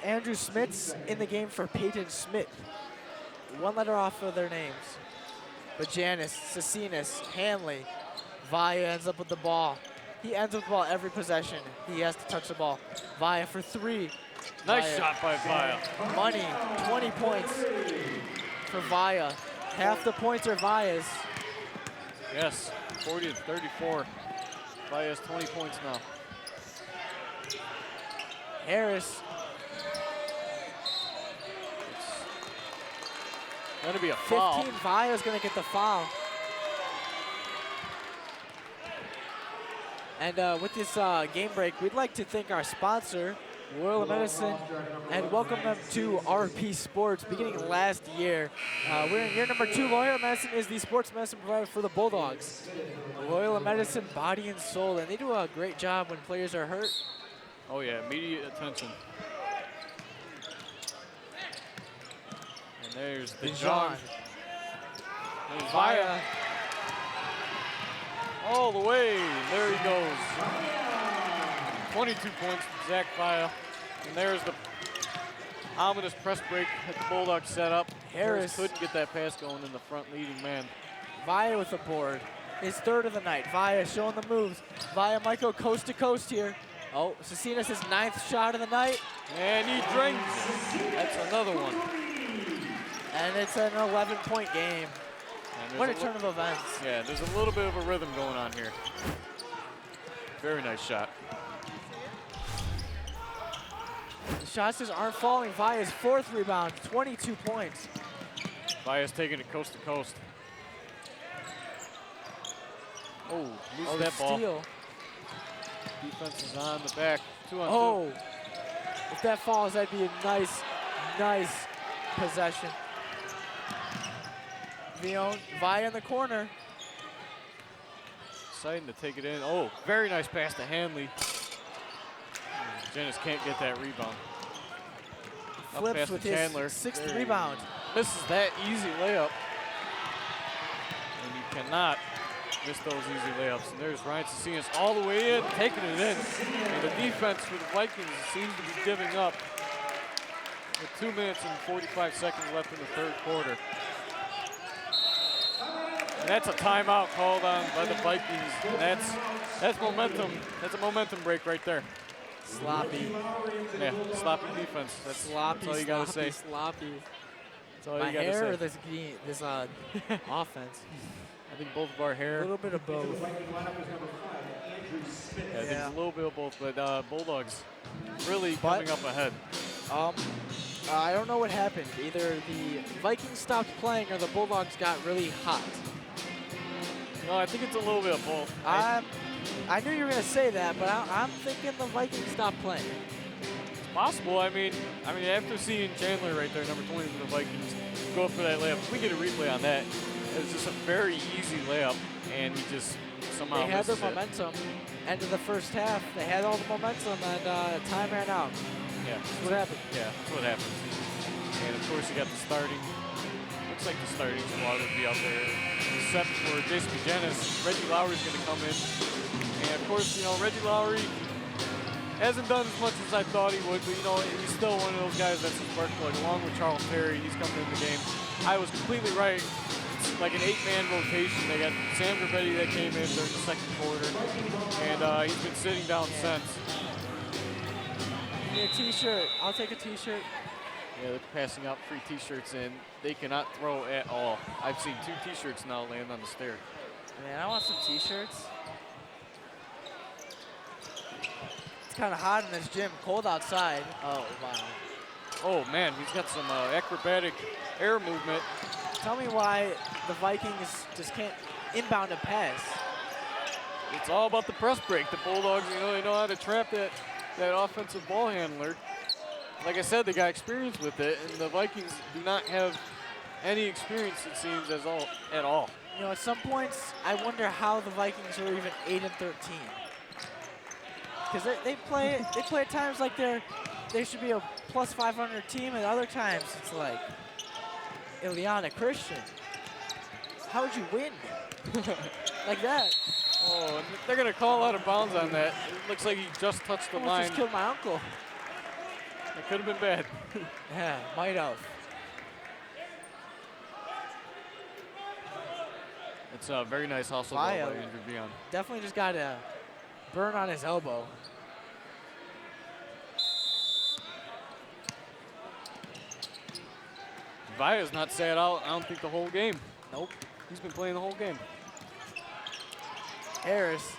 Andrew Smith's in the game for Peyton Smith. 1 letter off of their names. But Janice, Cecinas, Hanley, Vaya ends up with the ball. He ends up with the ball every possession. He has to touch the ball. Vaya for 3. Nice Vaya. shot by Vaya. Money, 20 points for Vaya. Half the points are Vaya's. Yes, 40 to 34. Vaya has 20 points now. Harris. It's going to be a foul. 15, Vaya's gonna get the foul. And with this game break, we'd like to thank our sponsor, Royal Medicine, and welcome them to RP Sports beginning last year. We're in year number 2. Royal Medicine is the sports medicine provider for the Bulldogs. Royal Medicine, body and soul, and they do a great job when players are hurt. Oh yeah, immediate attention. And there's the John. There's Vaya. All the way, there he goes. 22 points from Zach Vaya. And there's the ominous press break that the Bulldogs set up. Harris couldn't get that pass going in the front leading man. Vaya with the board. His 3rd of the night. Vaya showing the moves. Vaya might go coast to coast here. Oh, Cecinas his 9th shot of the night. And he drinks. That's another one. And it's an 11-point game. And What a there's turn of events. Yeah, there's a little bit of a rhythm going on here. Very nice shot. The shots just aren't falling. Vaya's 4th rebound, 22 points. Vaya's taking it coast to coast. Oh, loses Oh, that ball. steal. Defense is on the back. 2 on 2. Oh, if that falls, that'd be a nice, nice possession. Vaya in the corner. Deciding to take it in. Oh, very nice pass to Hanley. Janice can't get that rebound. Up Flips pass with to his Chandler. 6th There he rebound. Misses that easy layup. And you cannot miss those easy layups. And there's Ryan Cecinas all the way in, taking it in. And the defense for the Vikings seems to be giving up with 2 minutes and 45 seconds left in the 3rd quarter. And that's a timeout called on by the Vikings. And that's momentum. That's a momentum break right there. Sloppy. Yeah, sloppy defense. That's Sloppy, all you gotta say. sloppy. That's all My you gotta hair say. or this offense? I think both of our A hair. little bit of both. Yeah, I think it's a little bit of both, but Bulldogs really coming up ahead. I don't know what happened. Either the Vikings stopped playing or the Bulldogs got really hot. No, I think it's a little bit of both. I knew you were going to say that, but I'm thinking the Vikings stopped playing. It's possible. I mean, after seeing Chandler right there, number 20 for the Vikings, go up for that layup, if we get a replay on that, it was just a very easy layup, and he just somehow They had their misses it. momentum. End of the first half, they had all the momentum, and time ran out. Yeah, That's what happened. yeah, that's what happens. And of course, you got the starting. Looks looks like the starting squad would be out there, except for Jason McJanis. Reggie Lowry's going to come in. And of course, you know, Reggie Lowry hasn't done as much as I thought he would, but you know, he's still one of those guys that's a spark plug. Along with Charles Terry, he's coming in the game. I was completely right. It's like an 8-man rotation. They got Sam Gravetti that came in during the second quarter, and he's been sitting down since. Give me a t-shirt. I'll take a t-shirt. Yeah, they're passing out free t-shirts, and they cannot throw at all. I've seen 2 t-shirts now land on the stair. Man, I want some t-shirts. It's kind of hot in this gym, cold outside. Oh, wow. Oh, man, he's got some acrobatic air movement. Tell me why the Vikings just can't inbound a pass. It's all about the press break. The Bulldogs, you know, they know how to trap that offensive ball handler. Like I said, they got experience with it, and the Vikings do not have any experience, it seems, at all. You know, at some points, I wonder how the Vikings are even 8-13. Because they play at times like they should be a plus 500 team, and other times it's like Illiana Christian. How would you win like that? Oh, and they're going to call out of bounds on that. It looks like he just touched the line. Just killed my uncle. It could have been bad. Yeah, might have. It's a very nice hustle by Andrew Vion. Definitely just got a burn on his elbow. Via's not sat out, I don't think, the whole game. Nope. He's been playing the whole game. Harris.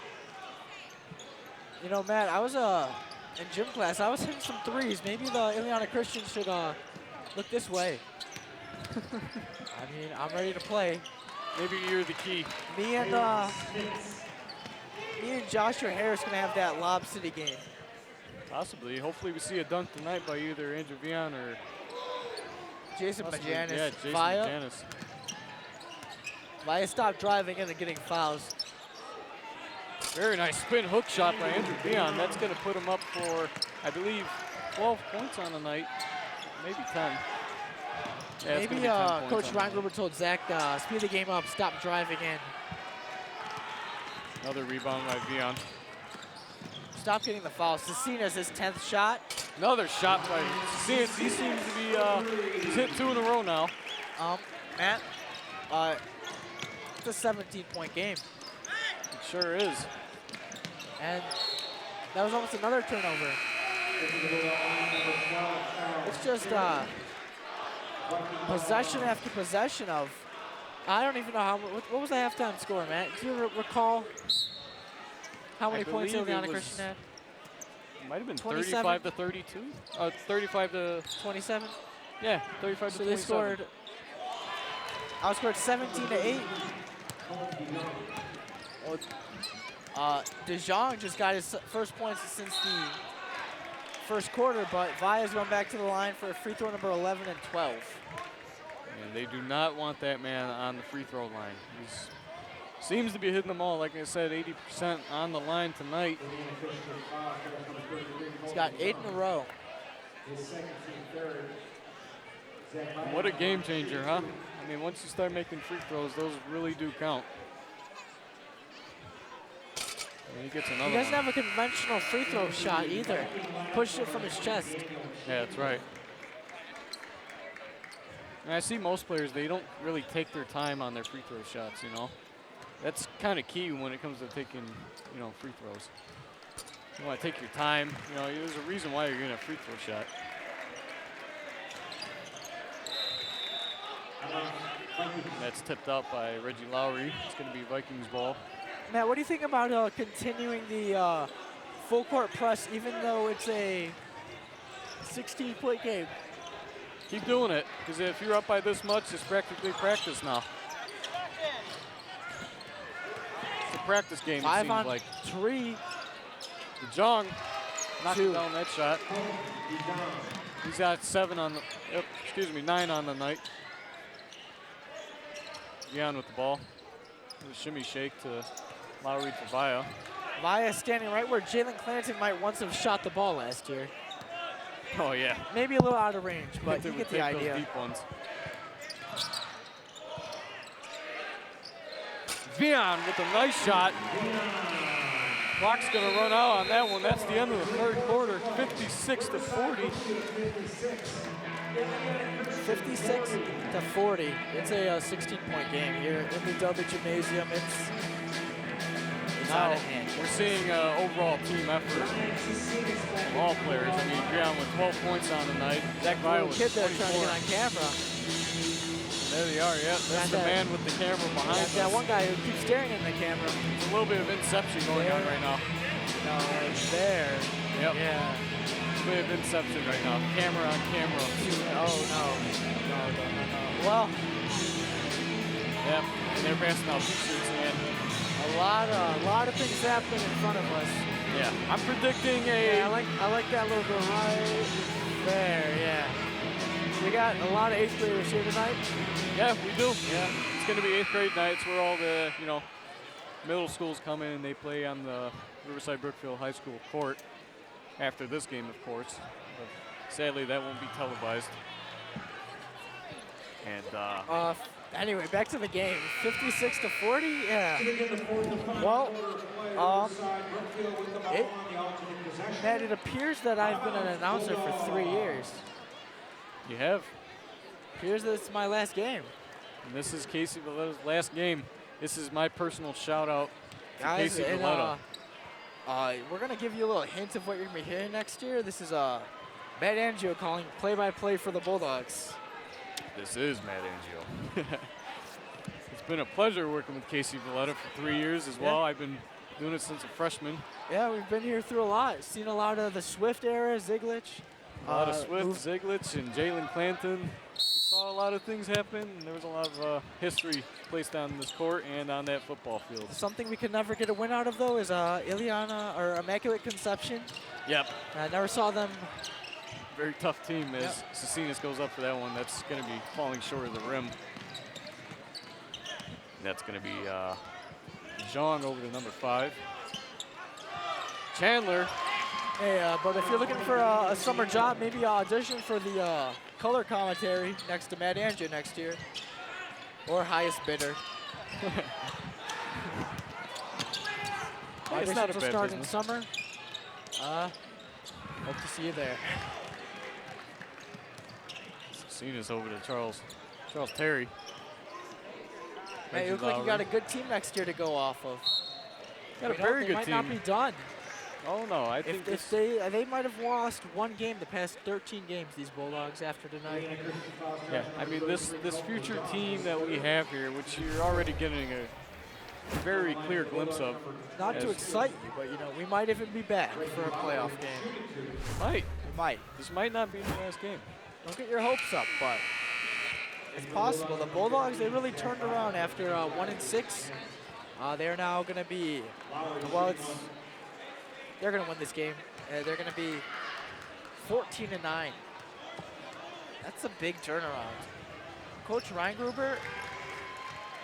You know, Matt, I was in gym class, I was hitting some threes. Maybe the Illiana Christian should look this way. I mean, I'm ready to play. Maybe you're the key. Me and Joshua Harris gonna have that Lob City game. Possibly. Hopefully we see a dunk tonight by either Andrew Vion or Jason McJanis. Yeah, Jason Via. McJanis. Via stopped driving in and getting fouls. Very nice spin hook shot by Andrew Vion. That's going to put him up for, I believe, 12 points on the night, maybe 10. Yeah, maybe 10 Coach Ron Gruber told Zach, speed the game up, stop driving in. Another rebound by Vion. Stop getting the fouls. Cecina's his 10th shot. Another shot by Cecina. He seems to be, he's hit 2 in a row now. Matt, it's a 17-point game. It sure is. And that was almost another turnover. It's just possession after possession of, I don't even know what was the halftime score, Matt? Do you recall how many points Illiana Christian had? It might have been 27? 35 to 32. 35 to 27? Yeah, 35 to 27. So they scored, outscored 17 to 8. DeJong just got his first points since the first quarter, but Via's going back to the line for free throw number 11 and 12. And they do not want that man on the free throw line. He seems to be hitting them all. Like I said, 80% on the line tonight. He's got 8 in a row. What a game changer, huh? I mean, once you start making free throws, those really do count. And he gets another He doesn't one. have a conventional free throw shot either. Pushed it from his chest. Yeah, that's right. And I see most players, they don't really take their time on their free throw shots, you know. That's kind of key when it comes to taking, you know, free throws. You want to take your time. You know, there's a reason why you're getting a free throw shot. That's tipped out by Reggie Lowry. It's going to be Vikings ball. Matt, what do you think about continuing the full court press even though it's a 16-point game? Keep doing it, because if you're up by this much, it's practically practice now. It's a practice game, 5 it on seems like. 3. DeJong knocking 2. down that shot. He's got 9 on the night. Vion with the ball. A shimmy shake to Lowry to Via. Via standing right where Jalen Clanton might once have shot the ball last year. Oh, yeah. Maybe a little out of range, but They you would get the take those idea. deep ones. Vion with a nice shot. Clock's going to run out on that one. That's the end of the third quarter, 56-40. 56 to 40. It's a 16-point game here in the Dudley Gymnasium. It's out of hand. We're seeing overall team effort from all players. I mean, Grion with 12 points on the night. Zach Vile with kid there 24. trying to get on camera. There they are, yeah. That's the man with the camera behind us. That one guy who keeps staring in the camera. There's a little bit of inception going on right now. No, there. Yep. Yeah. A bit of inception right now. Camera on camera. Oh, no. No. Well. Yep. And they're passing out pictures, and a lot of things happening in front of us. Yeah. I'm predicting a... Yeah, I like that little bit right there, yeah. We got a lot of 8th graders here tonight. Yeah, we do. Yeah. It's going to be 8th grade nights where all the, middle schools come in and they play on the Riverside Brookfield High School court after this game, of course. But sadly, that won't be televised. And anyway, back to the game. 56 to 40. Yeah. Well, Matt, it appears that I've been an announcer for 3 years. You have. Appears that it's my last game. And this is Casey Valletta's last game. This is my personal shout out to Guys, Casey Valletta. We're gonna give you a little hint of what you're gonna be hearing next year. This is Matt Angio calling play-by-play for the Bulldogs. This is Matt Angio. It's been a pleasure working with Casey Valletta for 3 years as well. I've been doing it since a freshman. Yeah, we've been here through a lot. Seen a lot of the Swift era, Ziglich. A lot of Swift, Ziglich, and Jalen Clanton. We saw a lot of things happen, and there was a lot of history placed on this court and on that football field. Something we could never get a win out of, though, is Illiana, or Immaculate Conception. Yep. I never saw them. Very tough team as Cecinas goes up for that one. That's going to be falling short of the rim. That's going to be Zhang over to number 5. Chandler. Hey, but if you're looking for a summer job, maybe audition for the color commentary next to Matt Angio next year. Or highest bidder. It's not a will bad start business. in summer. Hope to see you there. Cecinas over to Charles Terry. Hey, you look like you got a good team next year to go off of. Got a very good might team. not be done. Oh no, I think If they might have lost one game the past 13 games, these Bulldogs, after tonight. Yeah, I mean this future team that we have here, which you're already getting a very clear glimpse of. Not to excite you, but we might even be back for a playoff game. Might. We might. This might not be the last game. Don't get your hopes up, but it's possible. The Bulldogs, they really turned around after 1-6. They're now going to be, they're going to win this game. They're going to be 14-9. That's a big turnaround. Coach Reingruber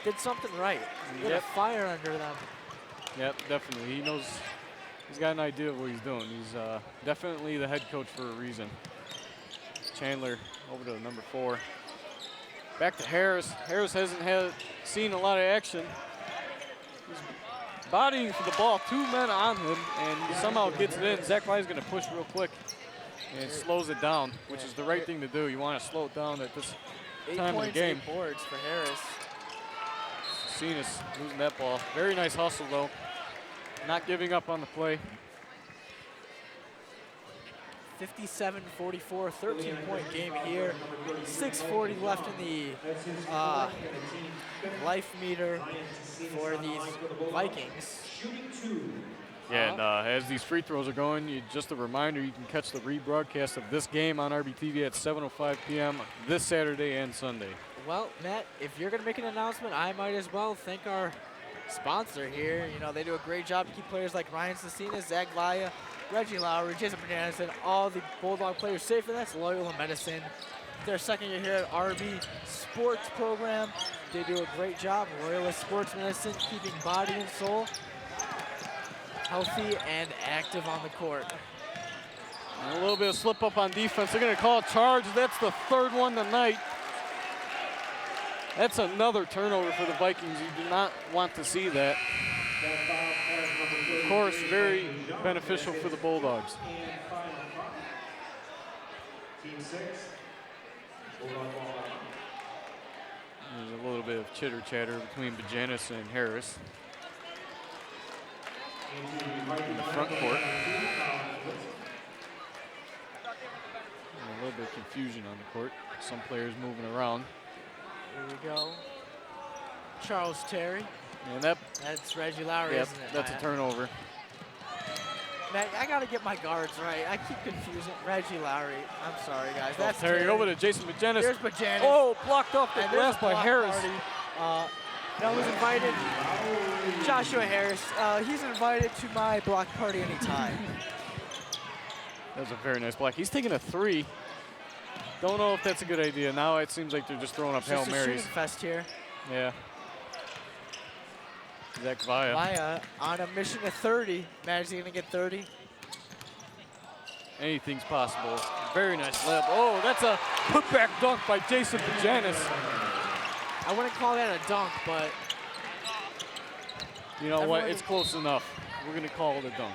did something right. He got a fire under them. Yep, definitely. He knows, he's got an idea of what he's doing. He's definitely the head coach for a reason. Chandler over to number 4. Back to Harris. Harris hasn't seen a lot of action. He's bodying for the ball. 2 men on him, and he somehow gets it in. Zach Villetta's going to push real quick and slows it down, which is the right thing to do. You want to slow it down at this time of the game. 8 boards for Harris. Cecinas losing that ball. Very nice hustle, though. Not giving up on the play. 57-44, 13-point game here. 6:40 left in the life meter for these Vikings. Yeah, and as these free throws are going, just a reminder, you can catch the rebroadcast of this game on RBTV at 7:05 p.m. this Saturday and Sunday. Well, Matt, if you're going to make an announcement, I might as well thank our sponsor here. They do a great job to keep players like Ryan Cecinas, Zach Villa, Reggie Lowry, Jason Bernandes, and all the Bulldog players safe, and that's Loyola Medicine. Their second year here at RB Sports Program. They do a great job. Loyola Sports Medicine, keeping body and soul healthy and active on the court. And a little bit of slip up on defense. They're going to call a charge. That's the 3rd one tonight. That's another turnover for the Vikings. You do not want to see that. Of course, very beneficial for the Bulldogs. There's a little bit of chitter-chatter between Bajanis and Harris in the front court. And a little bit of confusion on the court. Some players moving around. Here we go. Charles Terry. And that's Reggie Lowry, yep, isn't it? That's a turnover. Man, I got to get my guards right. I keep confusing Reggie Lowry. I'm sorry, guys. That's Terry over to Jason Bajanis. There's Bajanis. Oh, blocked off the glass by Harris. That was invited. Joshua Harris. He's invited to my block party anytime. That was a very nice block. He's taking a 3. Don't know if that's a good idea. Now it seems like they're just throwing up Hail Marys. Shooting fest here. Yeah. Zach Vaya. Vaya on a mission to 30. Magic's going to get 30. Anything's possible. Very nice layup. Oh, that's a putback dunk by Jason Bajanis. I wouldn't call that a dunk, but you know what? It's close enough. We're going to call it a dunk.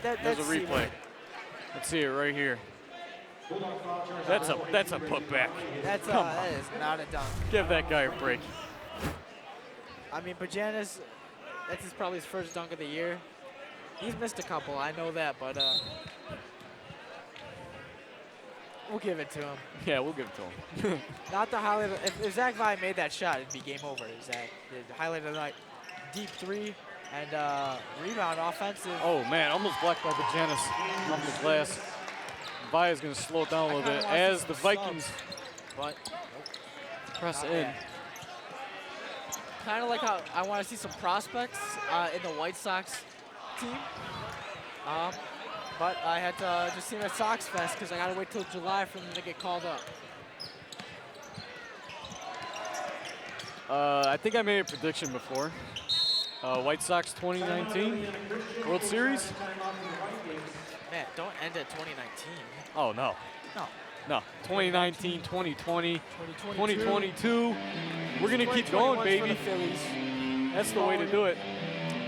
There's a replay. Let's see it right here. That's a putback. That is not a dunk. Give that guy a break. I mean, Bajanis, that's probably his first dunk of the year. He's missed a couple, I know that, but we'll give it to him. Yeah, we'll give it to him. Not the highlight. If Zach Vaya made that shot, it'd be game over. Zach, the highlight of the night, deep 3 and rebound offensive. Oh man, almost blocked by Bajanis off the glass. Vaya's going to slow it down a little bit as the Vikings press in. Kind of like how I want to see some prospects in the White Sox team. But I had to just see them at Sox Fest because I got to wait till July for them to get called up. I think I made a prediction before. White Sox 2019 World Series. Man, don't end at 2019. Oh, no. No, 2019, 2020, 2022. We're going to keep going, baby. That's the way to do it.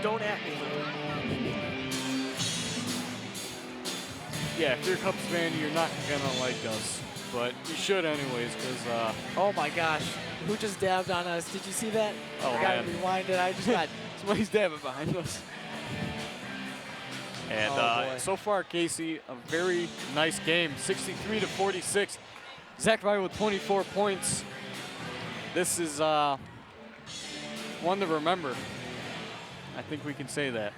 Don't at me. Yeah, if you're a Cubs fan, you're not going to like us. But you should anyways, because... oh, my gosh. Who just dabbed on us? Did you see that? Oh, I got to rewind it. I just got... Somebody's dabbing behind us. And so far, Casey, a very nice game, 63-46. Zach Vaya with 24 points. This is one to remember. I think we can say that.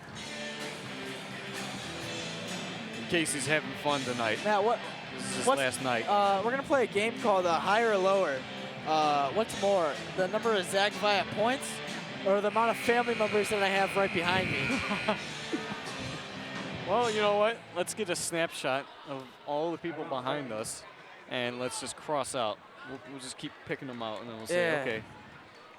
And Casey's having fun tonight. Now, this is his last night. We're going to play a game called Higher or Lower. What's more, the number of Zach Vaya points or the amount of family members that I have right behind me? Well, you know what? Let's get a snapshot of all the people behind us, and let's just cross out. We'll just keep picking them out, and then we'll say, okay.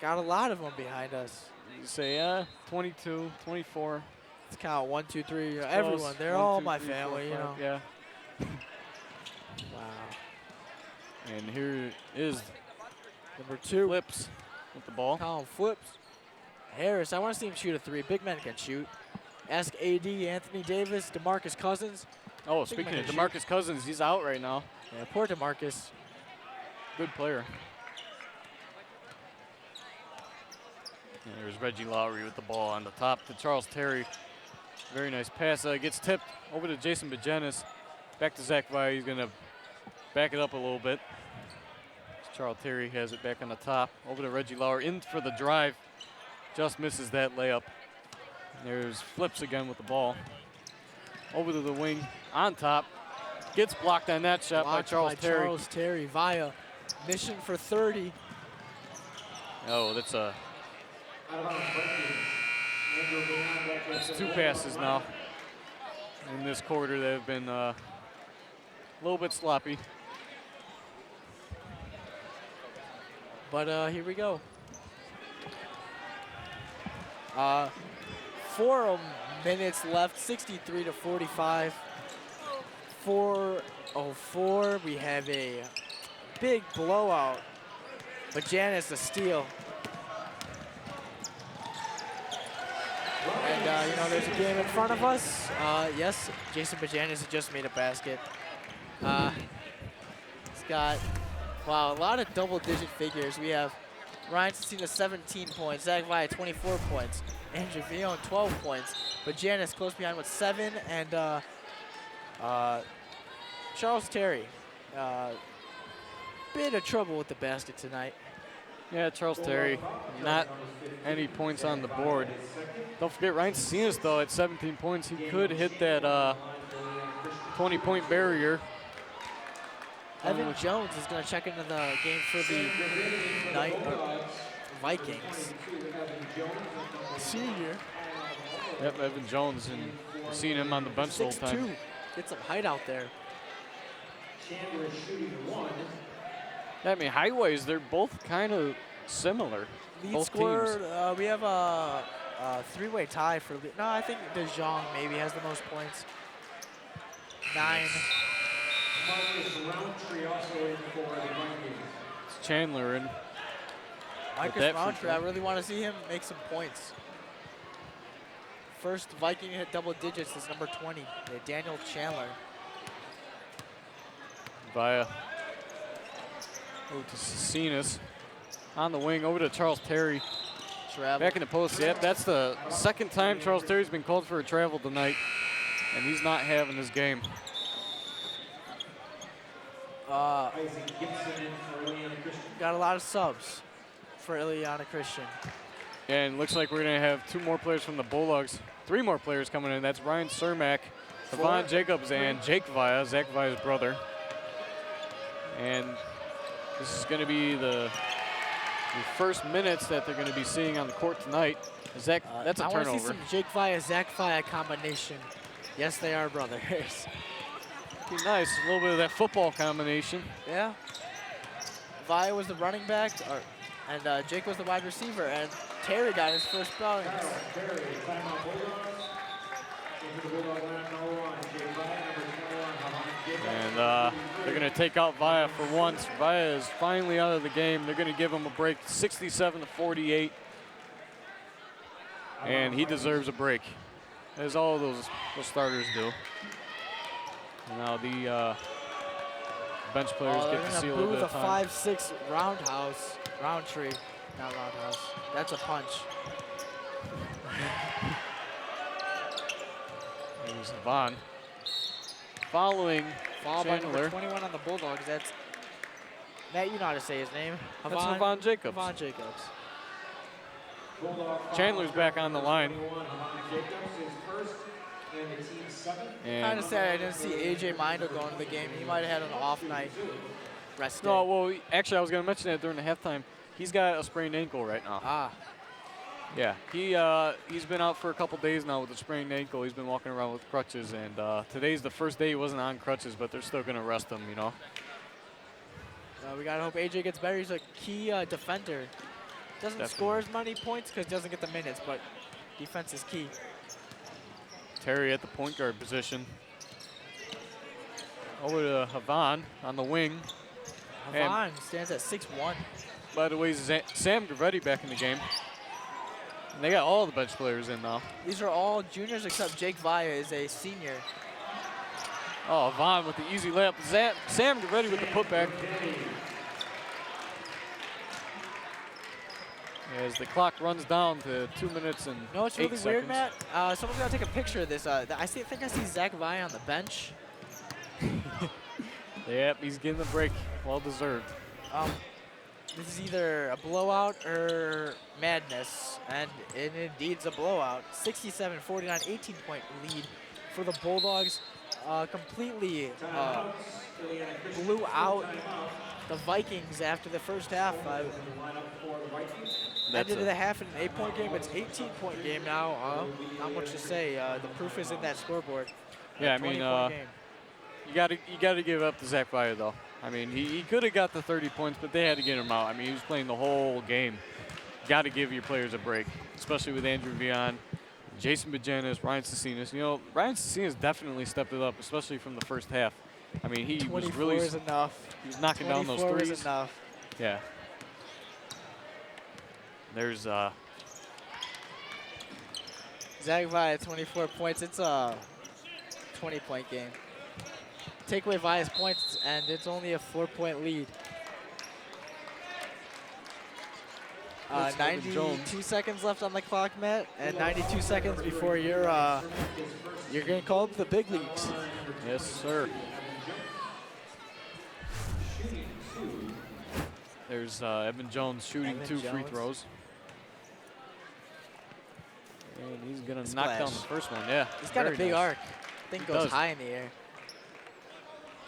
Got a lot of them behind us. You say, 22, 24. Let's count 1, 2, 3. Everyone. They're all my family, 4, 5, you know. Yeah. Wow. And here is number 2. Flips with the ball. Colin Flips. Harris, I want to see him shoot a 3. Big men can shoot. Ask AD, Anthony Davis, DeMarcus Cousins. Oh, speaking of DeMarcus Cousins, he's out right now. Yeah, poor DeMarcus. Good player. And there's Reggie Lowry with the ball on the top to Charles Terry. Very nice pass. Gets tipped over to Jason Bajanis. Back to Zach Vaya. He's going to back it up a little bit. Charles Terry has it back on the top. Over to Reggie Lowry. In for the drive. Just misses that layup. There's Flips again with the ball. Over to the wing, on top. Gets blocked on that shot by Charles Terry. Charles Terry, Vaya, mission for 30. Oh, that's two passes now in this quarter that have been a little bit sloppy. But here we go. 4 minutes left, 63-45. 4:04. We have a big blowout But Janice, the steal. And, you know, there's a game in front of us. Yes, Jason Bajanis has just made a basket. He's got, wow, a lot of double-digit figures. We have Ryan Cecina 17 points, Zach Via 24 points, Andrew Vion 12 points, but Janice close behind with 7, and Charles Terry, bit of trouble with the basket tonight. Yeah, Charles Terry, not any points on the board. Don't forget Ryan Cecinas, though, at 17 points. He could hit that 20-point barrier. Evan Jones is going to check into the game for the Vikings. Senior. Yep, Evan Jones, and we've seen him on the bench the whole time. 6'2", get some height out there. Yeah, I mean, height-wise, they're both kind of similar. Lead both scorer, teams. We have a three-way tie for lead. No, I think DeJong maybe has the most points. 9. It's Chandler and Marcus Roundtree, I really want to see him make some points. First Viking to hit double digits is number 20, Daniel Chandler. Via over to Cecinas. On the wing, over to Charles Terry. Travel. Back in the post. Yep, that's the second time Charles Terry's been called for a travel tonight, and he's not having his game. Got a lot of subs for Illiana Christian. And looks like we're going to have 2 more players from the Bulldogs. 3 more players coming in. That's Ryan Cermak, Devon Jacobs, and Jake Via, Zach Via's brother. And this is going to be the first minutes that they're going to be seeing on the court tonight. Zach, that's a turnover. I want to see some Jake Via, Zach Via combination. Yes, they are brothers. Be nice, a little bit of that football combination. Yeah. Via was the running back, and Jake was the wide receiver, and Terry got his first ball. And they're going to take out Via for once. Via is finally out of the game. They're going to give him a break, 67-48. And he deserves a break, as all of those starters do. Now the bench players get to see a little bit of time. 5'6" Roundtree, not Roundhouse. That's a punch. There's Vaughn. Following Followed by Chandler. number 21 on the Bulldogs. That's Matt. You know how to say his name. That's Devon Jacobs. Devon Jacobs. Chandler's back on the line. Kind of sad I didn't see AJ Mindo going to the game. He might have had an off night. Rest day. No, well, actually, I was going to mention that during the halftime. He's got a sprained ankle right now. Ah. Yeah, he's been out for a couple days now with a sprained ankle. He's been walking around with crutches, and today's the first day he wasn't on crutches, but they're still going to rest him, you know. We got to hope AJ gets better. He's a key defender. Doesn't score as many points because he doesn't get the minutes, but defense is key. Terry at the point guard position. Over to Havon on the wing. Havon stands at 6'1". By the way, Sam Gravetti back in the game. And they got all the bench players in now. These are all juniors except Jake Via is a senior. Oh, Vaughn with the easy layup. Sam Gravetti with the putback. As the clock runs down to 2 minutes and 8 seconds. No, it's really weird, Matt. Someone's got to take a picture of this. I think I see Zach Via on the bench. Yep, he's getting the break. Well deserved. This is either a blowout or madness, and indeed it's a blowout. 67-49, 18-point lead for the Bulldogs. Completely blew out the Vikings after the first half. Ended the half in an 8-point game. It's an 18-point game now. Not much to say. The proof is in that scoreboard. Yeah, I mean, you got to give up to Zach Via though. I mean, he could have got the 30 points, but they had to get him out. I mean, he was playing the whole game. Got to give your players a break, especially with Andrew Vion, Jason Bajanis, Ryan Cecinas. You know, Ryan Cecinas definitely stepped it up, especially from the first half. I mean, he was really is enough. He was knocking down those threes. Is enough. Yeah. There's Zach Via, 24 points. It's a 20-point game. Take away Via's points, and it's only a 4-point lead. That's Evan 92 Jones. seconds left on the clock, Matt, and 92 seconds before you're going to call up the big leagues. Yes, sir. There's Evan Jones shooting Evan 2 free Jones. throws. And he's going to Splash. knock down the first one. Yeah. He's got a very big nice. arc. I think He goes does. high in the air.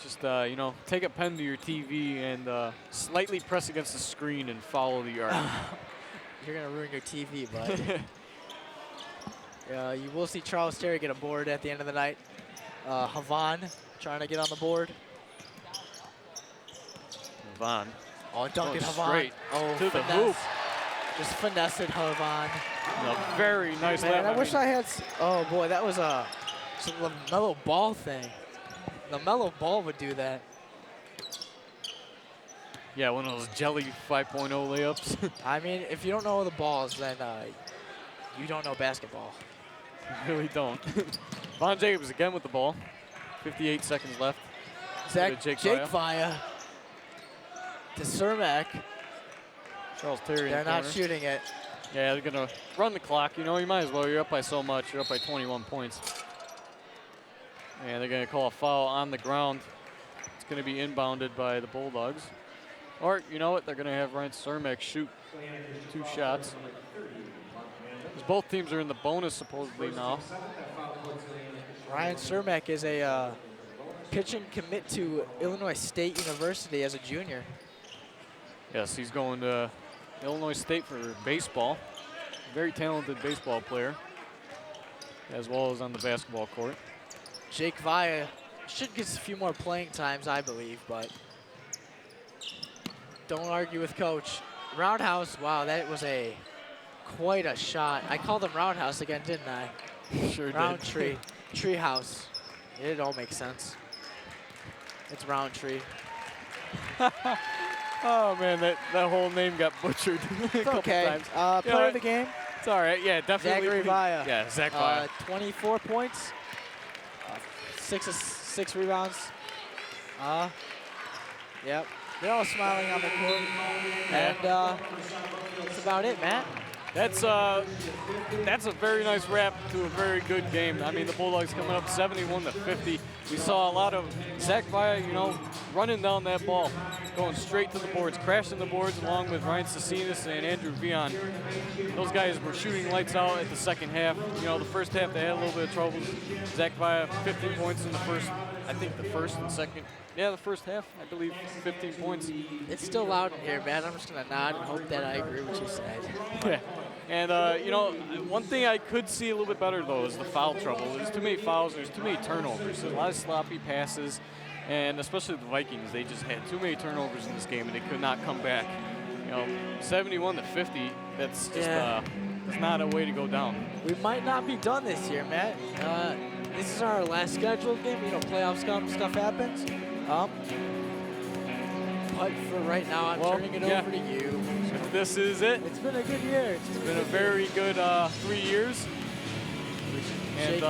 Just, you know, take a pen to your TV and slightly press against the screen and follow the arc. You're going to ruin your TV, bud. You will see Charles Terry get a board at the end of the night. Havan trying to get on the board. Vaughn. Oh, Duncan Going Havan. straight Oh, to the finesse. hoop. Just finesse it, Havan. A very nice Man, lap. I wish I had. Oh boy, that was a LaMelo Ball thing. LaMelo Ball would do that. Yeah, one of those jelly 5.0 layups. I mean, if you don't know the balls, then you don't know basketball. You really don't. Von Jacobs again with the ball. 58 seconds left. Zach, Jake Jake Via. Via to Cermak. Charles Terry in They're the not corner. shooting it. Yeah, they're going to run the clock. You know, you might as well. You're up by so much. You're up by 21 points. And they're going to call a foul on the ground. It's going to be inbounded by the Bulldogs. Or, you know what? They're going to have Ryan Cermak shoot 2 shots. 'Cause both teams are in the bonus supposedly now. Ryan Cermak is a pitching commit to Illinois State University as a junior. Yes, he's going to Illinois State for baseball. Very talented baseball player, as well as on the basketball court. Jake Via should get a few more playing times, I believe, but don't argue with coach. Roundhouse, wow, that was quite a shot. I called him Roundhouse again, didn't I? Sure Roundtree, Treehouse. It all makes sense. It's Roundtree. Oh man, that whole name got butchered a couple Okay, times. player of the game, It's all right. Yeah, definitely. Zachary Via. Yeah, Zach Via. 24 points, 6 rebounds. Yep, they're all smiling on the court, and that's about it, Matt. That's a very nice wrap to a very good game. I mean, the Bulldogs coming up 71-50. We saw a lot of Zach Via, you know, running down that ball, going straight to the boards, crashing the boards along with Ryan Cecinas and Andrew Vion. Those guys were shooting lights out at the second half. You know, the first half they had a little bit of trouble. Zach Via, 15 points in the first, I think the first and second. Yeah, the first half, I believe, 15 points. It's still loud in here, man. I'm just gonna nod and hope that I agree with what you said. Yeah. And, you know, one thing I could see a little bit better, though, is the foul trouble. There's too many fouls. There's too many turnovers. There's a lot of sloppy passes. And especially the Vikings, they just had too many turnovers in this game, and they could not come back. You know, 71-50, that's just that's not a way to go down. We might not be done this year, Matt. This is our last scheduled game. You know, playoffs come, stuff happens. But for right now, I'm turning it over to you. If this is it, It's been a good year. it's been a very good 3 years. And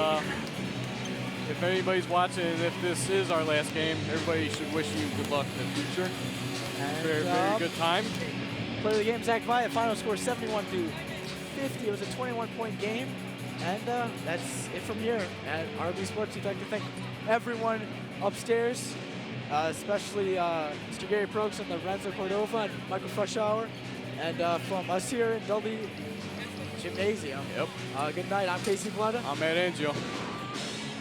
if anybody's watching, if this is our last game, everybody should wish you good luck in the future. Very, very good time. Player of the game, Zach Via. Final score 71-50. It was a 21-point game. And that's it from here at RB Sports. We'd like to thank everyone upstairs, especially Mr. Gary Prokes and the Renzo Cordova and Michael Freshour. And from us here in Dudley Gymnasium. Yep. Good night. I'm Casey Blutta. I'm Matt Angio.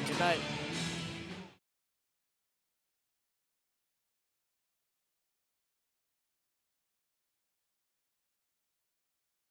Good night.